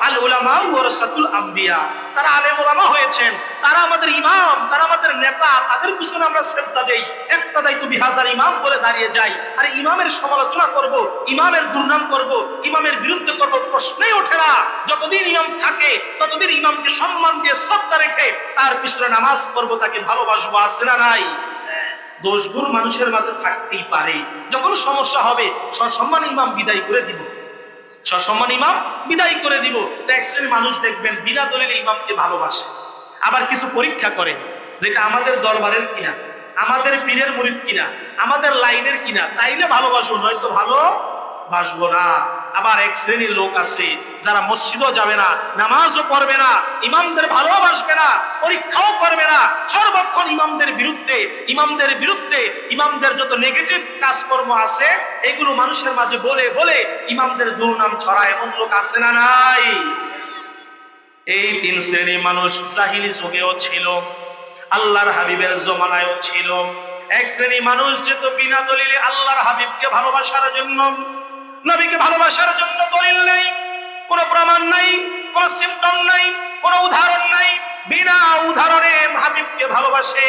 আল উলামা ওয়ারাসাতুল আম্বিয়া, তারা আলেম ওলামা হয়েছেন, তারা আমাদের ইমাম, তারা আমাদের নেতা, তাদের পিছনে আমরা সেজদা দেই, একটা দায়িত্ব বিহাজার ইমাম বলে দাঁড়িয়ে যাই। আর ইমামের সমালোচনা করব, ইমামের দুর্নাম করব, ইমামের বিরুদ্ধে করব, প্রশ্নই ওঠে না। যতদিন ইমাম থাকে ততদিন ইমামকে সম্মান দিয়ে শ্রদ্ধা রেখে তার পিছনে নামাজ পড়বো, তাকে ভালোবাসবো। আছে না নাই? দোষগুণ মানুষের মাঝে থাকতেই পারে। যখন সমস্যা হবে সসম্মান ইমাম বিদায় করে দিব, সসম্মান ইমাম বিদায় করে দিব। এক শ্রেণীর মানুষ দেখবেন বিনা দলিলে ইমামকে ভালোবাসে, আবার কিছু পরীক্ষা করে যেটা আমাদের দরবারের কিনা, আমাদের পীরের মুরিদ কিনা, আমাদের লাইনের কিনা, তাইলে ভালোবাসবো, নয়তো ভালোবাসবো না। আবার এক শ্রেণীর লোক আছে যারা মসজিদও যাবে না, নামাজও পড়বে না, ইমামদের ভালোবাসবে না, পরীক্ষাও করবে না, সর্বক্ষণ ইমামদের বিরুদ্ধে, ইমামদের বিরুদ্ধে, ইমামদের যত নেগেটিভ কাজকর্ম আছে এগুলো মানুষের মাঝে বলে বলে ইমামদের দুর্নাম ছড়ায়। এমন লোক আছে না নাই? এই তিন শ্রেণীর মানুষ জাহিলি যুগেও ছিল, আল্লাহর হাবিবের জমানায়ও ছিল। এক শ্রেণী মানুষ যেত বিনা দলিলে আল্লাহর হাবিবকে ভালোবাসার জন্য, নবীকে ভালোবাসার জন্য দলিল নাই, কোনো প্রমাণ নাই, কোনো সিম্পটম নাই, কোনো উদাহরণ নাই, বিনা উদাহরণে হাবিবকে ভালোবাসে।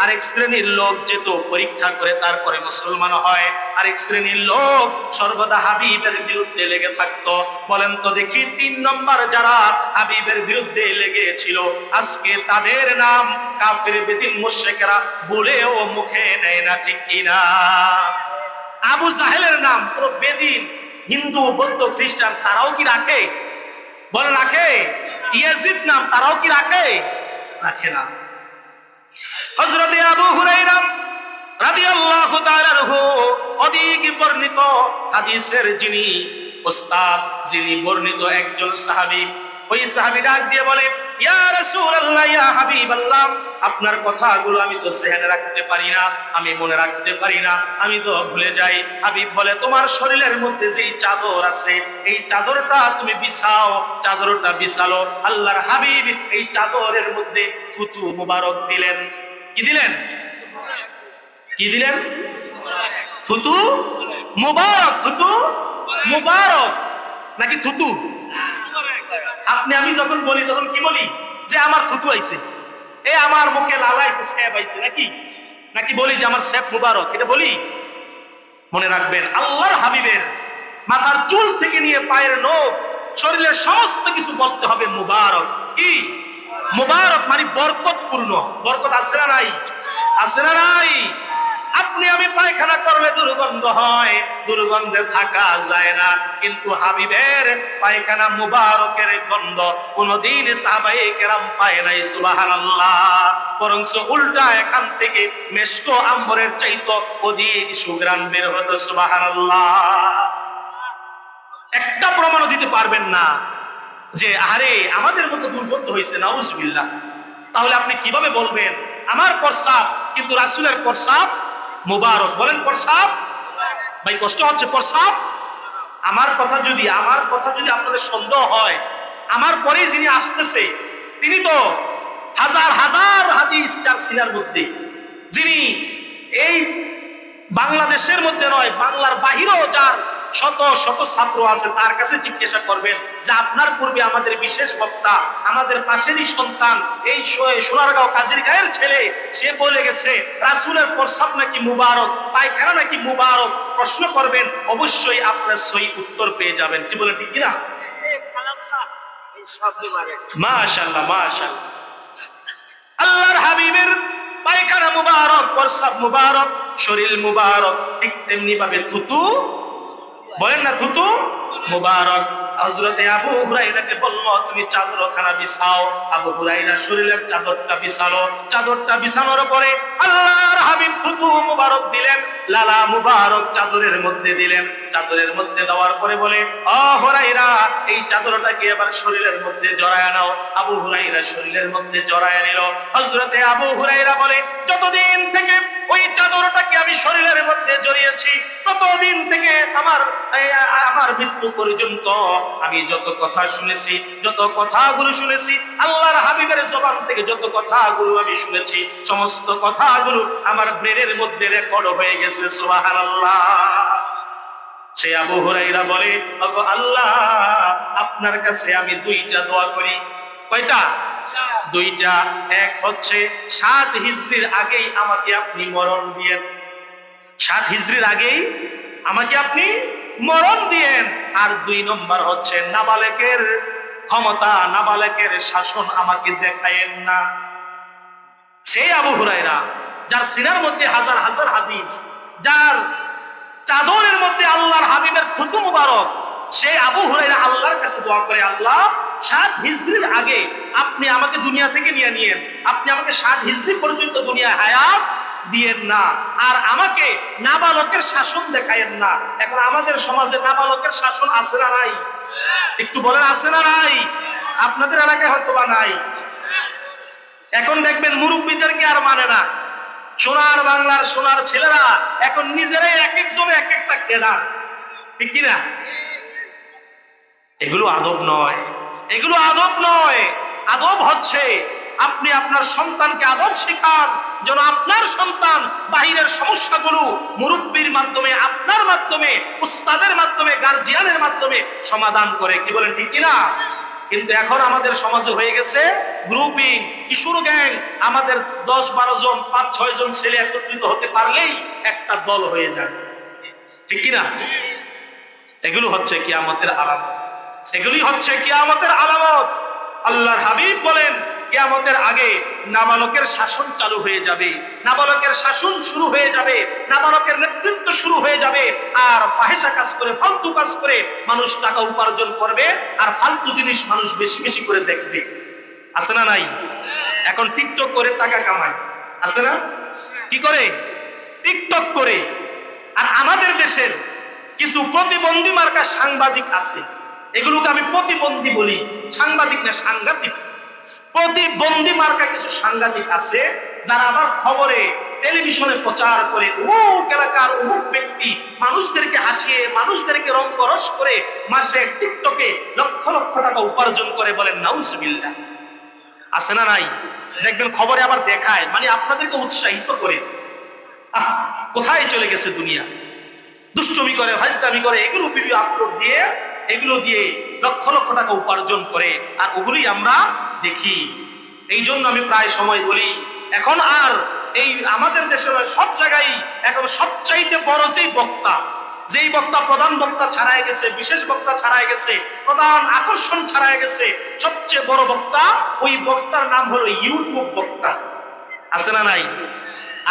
আরেক শ্রেণীর লোক যেত পরীক্ষা করে তারপরে মুসলমান হয়। আরেক শ্রেণীর লোক সর্বদা হাবিবের বিরুদ্ধে লেগে থাকতো। বলেন তো দেখি, 3 নম্বর যারা হাবিবের বিরুদ্ধে লেগেছিল আজকে তাদের নাম কাফির বেদিন মুশরিকরা বলেও মুখে নেয় না, ঠিক কিনা? আবু জাহেলের নাম পুরো বেদিন, হিন্দু, বৌদ্ধ, খ্রিস্টান তারাও কি রাখে? বলে রাখে? ইয়াজিদ নাম তারাও কি রাখে? রাখে না। হযরত আবু হুরায়রা রাদিয়াল্লাহু তাআলা আনহু অধিক বর্ণিত হাদিসের যিনি উস্তাদ, যিনি বর্ণিত একজন সাহাবী, ওই সাহাবী ডাক দিয়ে বলে, ইয়া রাসূলুল্লাহ, ইয়া হাবিবাল্লাহ, আপনার কথাগুলো আমি তো জেনে রাখতে পারি না, আমি মনে রাখতে পারি না, আমি তো ভুলে যাই। হাবিব বলে, তোমার শরীরের মধ্যে যেই চাদর আছে এই চাদরটা তুমি বিছাও। চাদরটা বিছালো। আল্লাহর হাবিব এই চাদরের মধ্যে থুতু মুবারক দিলেন। কি দিলেন? কি দিলেন? থুতু মুবারক। থুতু মুবারক নাকি থুতু? আপনি আমি যখন বলি তখন কি বলি? যে আমার থুতু আইছে, এ আমার মুখে লালা আইছে, স্যাপ আইছে, নাকি নাকি বলি যে আমার স্যাপ মুবারক? এটা বলি? মনে রাখবেন, আল্লাহর হাবিবের মাথার চুল থেকে নিয়ে পায়ের নখ, শরীরের সমস্ত কিছু বলতে হবে মুবারক। কি মুবারক? মানে বরকতপূর্ণ। বরকত আছে না নাই? আছে না নাই? আপনি আমি পায়খানা করলে দুর্গন্ধ হয়, দুর্গন্ধে থাকা যায় না, কিন্তু হাবিবের পায়খানা মুবারকের গন্ধ কোনদিন সাহাবায়ে কেরাম পায় নাই। সুবহানাল্লাহ। বরঞ্চ উল্টা এখান থেকে মেশকো আম্বরের চাইতো অধিক সুঘ্রাণ বের হতো। সুবহানাল্লাহ। একটা প্রমাণও দিতে পারবেন না যে আরে আমাদের মতো দুর্গন্ধ হয়েছে, নাউজুবিল্লাহ। তাহলে আপনি কিভাবে বলবেন আমার প্রস্রাব কিন্তু রাসূলের প্রস্রাব মুবারক? বলেন প্রস্রাব? ভাই কষ্ট হচ্ছে প্রস্রাব? আমার কথা যদি আপনাদের সন্দেহ হয়, আমার পরেই যিনি আসতেছে তিনি তো হাজার হাজার হাদিস তার সিনার মধ্যে, যিনি এই বাংলাদেশের মধ্যে নয় বাংলার বাহিরেও যার শত শত ছাত্র আছে, তার কাছে জিজ্ঞাসা করবেন যে আপনার পূর্বে আমাদের বিশেষ বক্তা, আমাদের পাশেরই সন্তান, এই সোনারগাঁও কাজিরগাঁয়ের ছেলে, সে বলে গেছে রাসূলের প্রস্রাব নাকি মুবারক, পায়খানা নাকি মুবারক। প্রশ্ন করবেন, অবশ্যই আপনার সহি উত্তর পেয়ে যাবেন। কি বলেন, ঠিক কিনা? মাশাআল্লাহ, মাশাআল্লাহ। আল্লাহর হাবিবের পায়খানা মুবারক, প্রস্রাব মুবারক, শরীর মুবারক, ঠিক তেমনি ভাবে থুতু, বলেন না থুতু মুবারক। হযরতে আবু হুরায়রাকে বলল, তুমি চাদরখানা বিছাও। আবু হুরায়রা শরীরের চাদরটা বিছালো। চাদরটা বিছানোর পরে আল্লাহর হাবিব থুতু মুবারক দিলেন, লালা মুবারক চাদরের মধ্যে দিলেন। চাদরের মধ্যে দেওয়ার পরে বলে, ও হুরায়রা, এই চাদরটাকে এবার শরীরের মধ্যে জড়ায় নাও। আবু হুরায়রা শরীরের মধ্যে জড়ায় নিল। হযরতে আবু হুরায়রা বলে, যতদিন থেকে ওই চাদরটাকে আমি শরীরের মধ্যে জড়িয়েছি, ততদিন থেকে আমার মৃত্যু পর্যন্ত আমি যত কথা শুনেছি, যত কথাগুলো শুনেছি, আল্লাহর হাবিবের জবান থেকে যত কথাগুলো আমি শুনেছি, সমস্ত কথাগুলো আমার ব্রেনের মধ্যে রেকর্ড হয়ে গেছে। সুবহানাল্লাহ। সে আবু হুরায়রা বলে, ওগো আল্লাহ, আপনার কাছে আমি দুইটা দোয়া করি। কয়টা? দুইটা। এক হচ্ছে 7 হিজরির আগেই আমাকে আপনি মরণ দিয়েন। 7 হিজরির আগেই আমাকে আপনি মরণ দিয়েন। আর 2 নম্বর হচ্ছে নাবালেকের ক্ষমতা, নাবালেকের শাসন আমাকে দেখায়েন না। সেই আবু হুরায়রা, যার সিনার মধ্যে হাজার হাজার হাদিস, যার চাদরের মধ্যে আল্লাহর হাবিবের থুতু মুবারক, সেই আবু হুরায়রা আল্লাহর কাছে দোয়া করে, আল্লাহ 7 হিজরির আগে আপনি আমাকে দুনিয়া থেকে নিয়ে নিয়েন, আপনি আমাকে 7 হিজরি পর্যন্ত দুনিয়ায় হায়াত দিয়েন না, আর আমাকে নাবালকের শাসন দেখায়েন না। এখন আমাদের সমাজে নাবালকের শাসন আছে না নাই? একটু বলেন, আছে না নাই? আপনাদের এলাকায় হয়তো বা নাই। এখন দেখবেন মুরব্বীদেরকে আর মানে না। সোনার বাংলার সোনার ছেলেরা এখন নিজেরাই এক একজনে এক একটা কেডার, ঠিক কিনা? এগুলো আদব নয়, এগুলো আদব নয়। আদব হচ্ছে আপনি আপনার সন্তানকে আদব শেখান, যেন আপনার সন্তান বাহিরের সমস্যাগুলো মুরব্বির মাধ্যমে, আপনার মাধ্যমে, উস্তাদের মাধ্যমে, গার্জিয়ানের মাধ্যমে সমাধান করে। কি বলেন, ঠিক কিনা? কিন্তু এখন আমাদের সমাজে হয়ে গেছে গ্রুপিং, কিশোর গ্যাং। আমাদের 10-12 জন, 5-6 জন ছেলে একত্রিত হতে পারলেই একটা দল হয়ে যায়, ঠিক কিনা? এগুলো হচ্ছে কিয়ামতের আলামত, এগুলি হচ্ছে কিয়ামতের আলামত। আল্লাহর হাবিব বলেন, কিয়ামতের আগে নাবালকের শাসন চালু হয়ে যাবে, নাবালকের শাসন শুরু হয়ে যাবে, নাবালকের নেতৃত্ব শুরু হয়ে যাবে। আর ফাহিশা কাজ করে, ফালতু কাজ করে মানুষ টাকা উপার্জন করবে, আর ফালতু জিনিস মানুষ বেশি বেশি করে দেখবে। আছে না নাই? এখন টিকটক করে টাকা কামায়, আছে না? কি করে? টিকটক করে। আর আমাদের দেশের কিছু প্রতিবন্ধী মার্কা সাংবাদিক আছে, এগুলোকে আমি প্রতিবন্ধী বলি, সাংবাদিক না, সাংঘাতিক। প্রতিবন্ধী মার্কা কিছু সাংবাদিক আছে, যারা আবার খবরে, টেলিভিশনে প্রচার করে অমুক এলাকার অমুক ব্যক্তি মানুষদেরকে হাসিয়ে, মানুষদেরকে রঙ্গরস করে মাসে টিকটকে লক্ষ লক্ষ টাকা উপার্জন করে। বলেন নাউজুবিল্লাহ। আছে না নাই? দেখবেন খবরে আবার দেখায়, মানে আপনাদেরকে উৎসাহিত করে। কোথায় চলে গেছে দুনিয়া! দুষ্টমি করে, ফাজলামি করে, এগুলো ভিডিও আপলোড দিয়ে, এগুলো দিয়ে লক্ষ লক্ষ টাকা উপার্জন করে, আর ওগুলোই আমরা দেখি। এই জন্য আমি প্রায় সময় বলি, এখন আর এই আমাদের দেশের সব জায়গায় এখন সবচাইতে বড় যেই বক্তা প্রধান বক্তা ছাড়াই গেছে, বিশেষ বক্তা ছাড়াই গেছে, প্রধান আকর্ষণ ছাড়াই গেছে, সবচেয়ে বড় বক্তা, ওই বক্তার নাম হলো ইউটিউব বক্তা। আছে না নাই?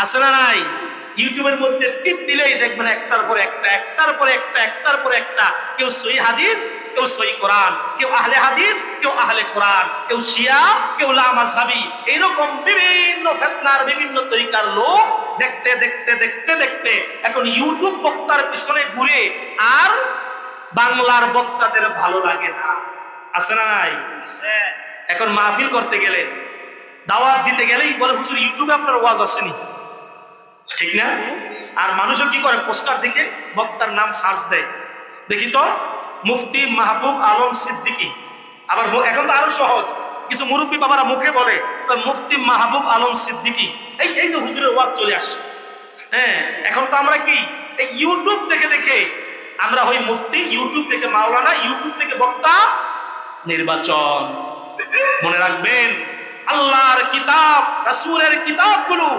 আছে না নাই? ইউটিউবের মধ্যে টিপ দিলেই দেখবেন একটার পর একটা, একটার পর একটা, একটার পর একটা। কেউ সহি হাদিস, কেউ সহি কোরআন, কেউ আহলে হাদিস, কেউ আহলে কোরআন, কেউ শিয়া, কেউ লামাযহাবী, এইরকম বিভিন্ন ফিতনার, বিভিন্ন তরিকার লোক দেখতে দেখতে দেখতে দেখতে এখন ইউটিউব বক্তার পিছনে ঘুরে আর বাংলার বক্তাদের ভালো লাগে না। আছে না নাই? এখন মাহফিল করতে গেলে, দাওয়াত দিতে গেলেই বলে, হুজুর ইউটিউবে আপনার ওয়াজ আসেনি, ঠিক না? আর মানুষও কি করে, পোস্টার দিকে বক্তার নাম সার্চ দেয়, দেখি তো মুফতি মাহবুব আলম সিদ্দিকী। আবার এখন তো আরো সহজ, কিছু মুরব্বী বাবারা মুখে বলে মুফতি মাহবুব আলম সিদ্দিকী, এই যে হুজুরের ওয়াজ চলে আসে। হ্যাঁ, এখন তো আমরা কি এই ইউটিউব দেখে দেখে আমরা হই মুফতি, ইউটিউব থেকে মাওলানা, ইউটিউব থেকে বক্তা। নির্বাচন। মনে রাখবেন, আল্লাহর কিতাব, রাসূলের কিতাবগুলো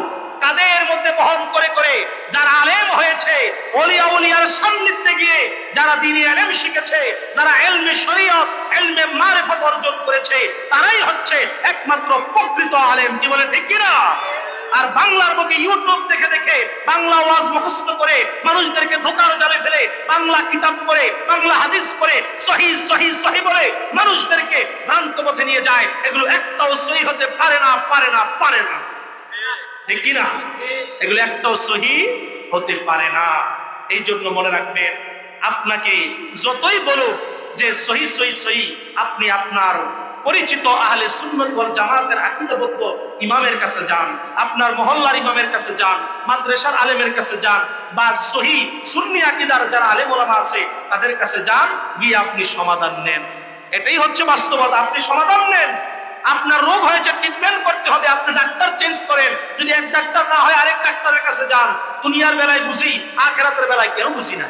কাদের মধ্যে বহন করে করে যারা আলেম হয়েছে, ওলিয়া উলিয়ার সান্নিধ্যে গিয়ে যারা দ্বীনি ইলম শিখেছে, যারা ইলমে শরীয়ত, ইলমে মারিফত অর্জন করেছে, তারাই হচ্ছে একমাত্র প্রকৃত আলেম। কি বলে, ঠিক কিনা? আর বাংলার বুকে ইউটিউব দেখে দেখে বাংলা ওয়াজ মুখস্থ করে মানুষদেরকে ধোঁকার জালে ফেলে বাংলা কিতাব পড়ে বাংলা হাদিস পড়ে সহি সহি সহি বলে মানুষদেরকে ভ্রান্ত পথে নিয়ে যায়। এগুলো একটাও সহি হতে পারে না, পারে না, পারে না, ঠিক কিনা? এগুলো একটাও সহি হতে পারে না। এই জন্য মনে রাখবেন, আপনাকে যতই বলুক যে সহি সহি সহি, আপনি আপনার পরিচিত আহলে সুন্নাত ওয়াল জামাতের আকীদাবদ্ধ ইমামের কাছে যান, আপনার মহল্লার ইমামের কাছে যান, মাদ্রাসার আলেমের কাছে যান, বা সহি সুন্নি আকীদার যারা আলেম ওলামা আছে তাদের কাছে যান, গিয়ে আপনি সমাধান নেন। এটাই হচ্ছে বাস্তবতা। আপনি সমাধান নেন। আপনার রোগ হয়েছে, ট্রিটমেন্ট করতে হবে, আপনি ডাক্তার চেঞ্জ করেন। যদি এক ডাক্তার না হয় আরেক ডাক্তারের কাছে যান। দুনিয়ার বেলায় বুঝি, আখিরাতের বেলায় কেন বুঝি না?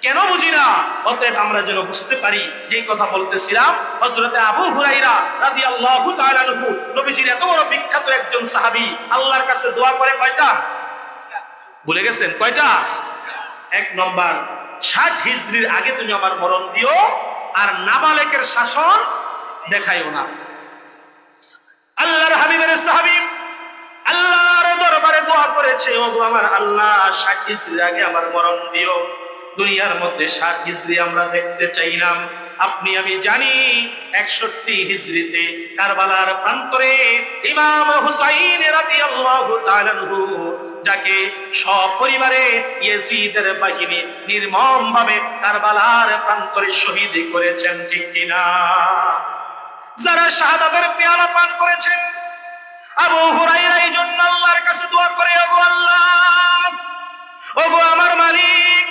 কেন বুঝি না? অতএব আমরা যেন বুঝতে পারি। যেই কথা বলতেছিলাম, হযরতে আবু হুরায়রা রাদিয়াল্লাহু তাআলা আনহু, নবীজির এত বড় বিখ্যাত একজন সাহাবী, আল্লাহর কাছে দোয়া করে কয়টা? ভুলে গেছেন কয়টা? এক নম্বর, 60 হিজরির আগে তুমি আমার মরণ দিও, আর নাবালেকের শাসন দেখাইও না। আল্লাহর হাবিবের সাহাবী আল্লাহর দরবারে দোয়া করেছে, ওগো আমার আল্লাহ, 60 হিজরির আগে আমার মরণ দিও। দুনিয়ার মধ্যে 60 হিজরি আমরা দেখতে চাইলাম। আপনি আমি জানি 61 হিজরিতে কারবালার প্রান্তরে ইমাম হুসাইন রাদিয়াল্লাহু তাআলা আনহু, যাকে সপরিবারে ইয়েজিদের বাহিনী নির্মমভাবে কারবালার প্রান্তরে শহীদ করেছেন, ঠিক কিনা? যারা শাহাদাতের পেয়ালা পান করেছেন, আবু হুরায়রা এই জন্য আল্লাহর কাছে দোয়া করে, ওগো আল্লাহ, ওগো আমার মালিক,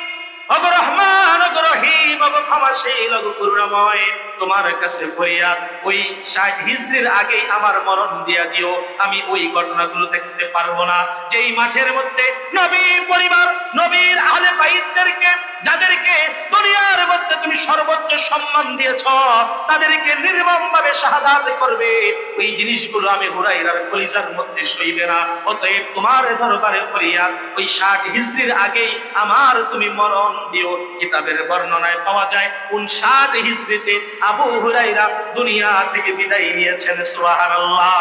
ওগো রহমান, ওগো রহিম, ওগো ক্ষমাশীল, ওগো করুণাময়, তোমার কাছে ফরিয়াদ, ওই 60 হিজরির আগেই আমার মরণ দিয়া দিও। আমি ওই ঘটনাগুলো দেখতে পারবো না, যেই মাঠের মধ্যে নবীর পরিবার, নবীর আহলে বাইতদেরকে, যাদেরকে দুনিয়ার মধ্যে তুমি সর্বোচ্চ সম্মান দিয়েছ, তাদেরকে নির্মমভাবে শাহাদাত করবে। ওই জিনিসগুলো আমি হুরায়রার কলিজার মধ্যে সইবে না। অতএব তোমার দরবারে ফরিয়াদ, ওই 60 হিজরির আগেই আমার তুমি মরণ দিও। কিতাবের বর্ণনায় পাওয়া যায় 59 হিজরিতে আবু হুরায়রা দুনিয়া থেকে বিদায় নিয়েছেন। সুবহানাল্লাহ।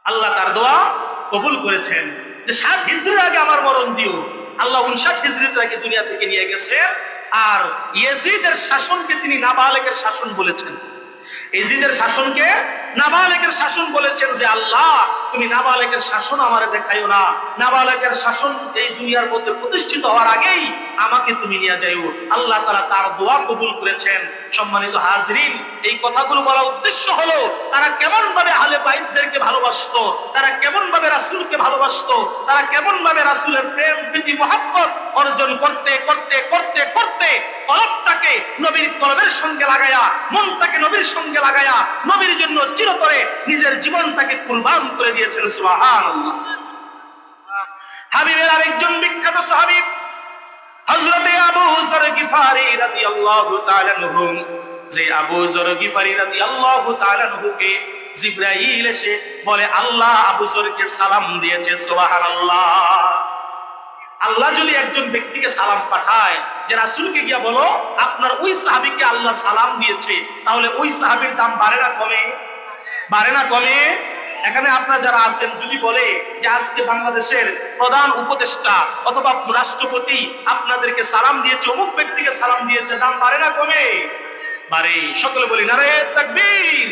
আল্লাহ তার দোয়া কবুল করেছেন যে 60 হিজরির আগে আমার মরণ দিও। আল্লাহ 59 হিজরিতে তাকে দুনিয়া থেকে নিয়ে গেছে। আর ইয়েজিদের শাসনকে তিনি নাবালেকের শাসন বলেছেন। ইয়েজিদের শাসনকে নাবালেকের শাসন বলেছেন, যে আল্লাহ, তুমি নাবালেকের শাসন আমারে দেখাইও না। নাবালেকের শাসন এই দুনিয়ার মধ্যে প্রতিষ্ঠিত হওয়ার আগেই আমাকে তুমি নিয়ে যাইও। আল্লাহ তাআলা তার দোয়া কবুল করেছেন। সম্মানিত হাজরিন, এই কথাগুলো বলার উদ্দেশ্য হলো, তারা কেমন ভাবে আহলে বাইতদেরকে ভালোবাসতো, তারা কেমন ভাবে রাসূলকে ভালোবাসতো, তারা কেমন ভাবে রাসূলের প্রেম প্রীতি মহব্বত অর্জন করতে করতে করতে করতে কলবটাকে নবীর কলবের সঙ্গে লাগায়া, মনটাকে নবীর সঙ্গে লাগায়া, নবীর জন্য চিরতরে নিজের জীবনটাকে কুরবান করে দিয়েছেন। সুবহানাল্লাহ। হাবিবের আরেকজন বিখ্যাত সাহাবী হযরতে আবু যর গিফারি রাদিয়াল্লাহু তাআলা আনহু, যে আবু যর গিফারি রাদিয়াল্লাহু তাআলা আনহুকে জিবরাইল এসে বলে, আল্লাহ আবু যরকে সালাম দিয়েছে। সুবহানাল্লাহ। আল্লাহ যদি একজন ব্যক্তিকে সালাম পাঠায়, যে রাসূলকে গিয়া বলো আপনার ওই সাহাবীকে আল্লাহ সালাম দিয়েছে, তাহলে ওই সাহাবীর দাম বাড়ে না কমে? বাড়ে না কমে? এখানে আপনারা যারা আছেন যদি বলে যে আজকে বাংলাদেশের প্রধান উপদেষ্টা অথবা রাষ্ট্রপতি আপনাদেরকে সালাম দিয়েছে, অমুক ব্যক্তিকে সালাম দিয়েছে, দাম বাড়ে না কমে? বাড়ে। সকলে বলি নারে তাকবীর।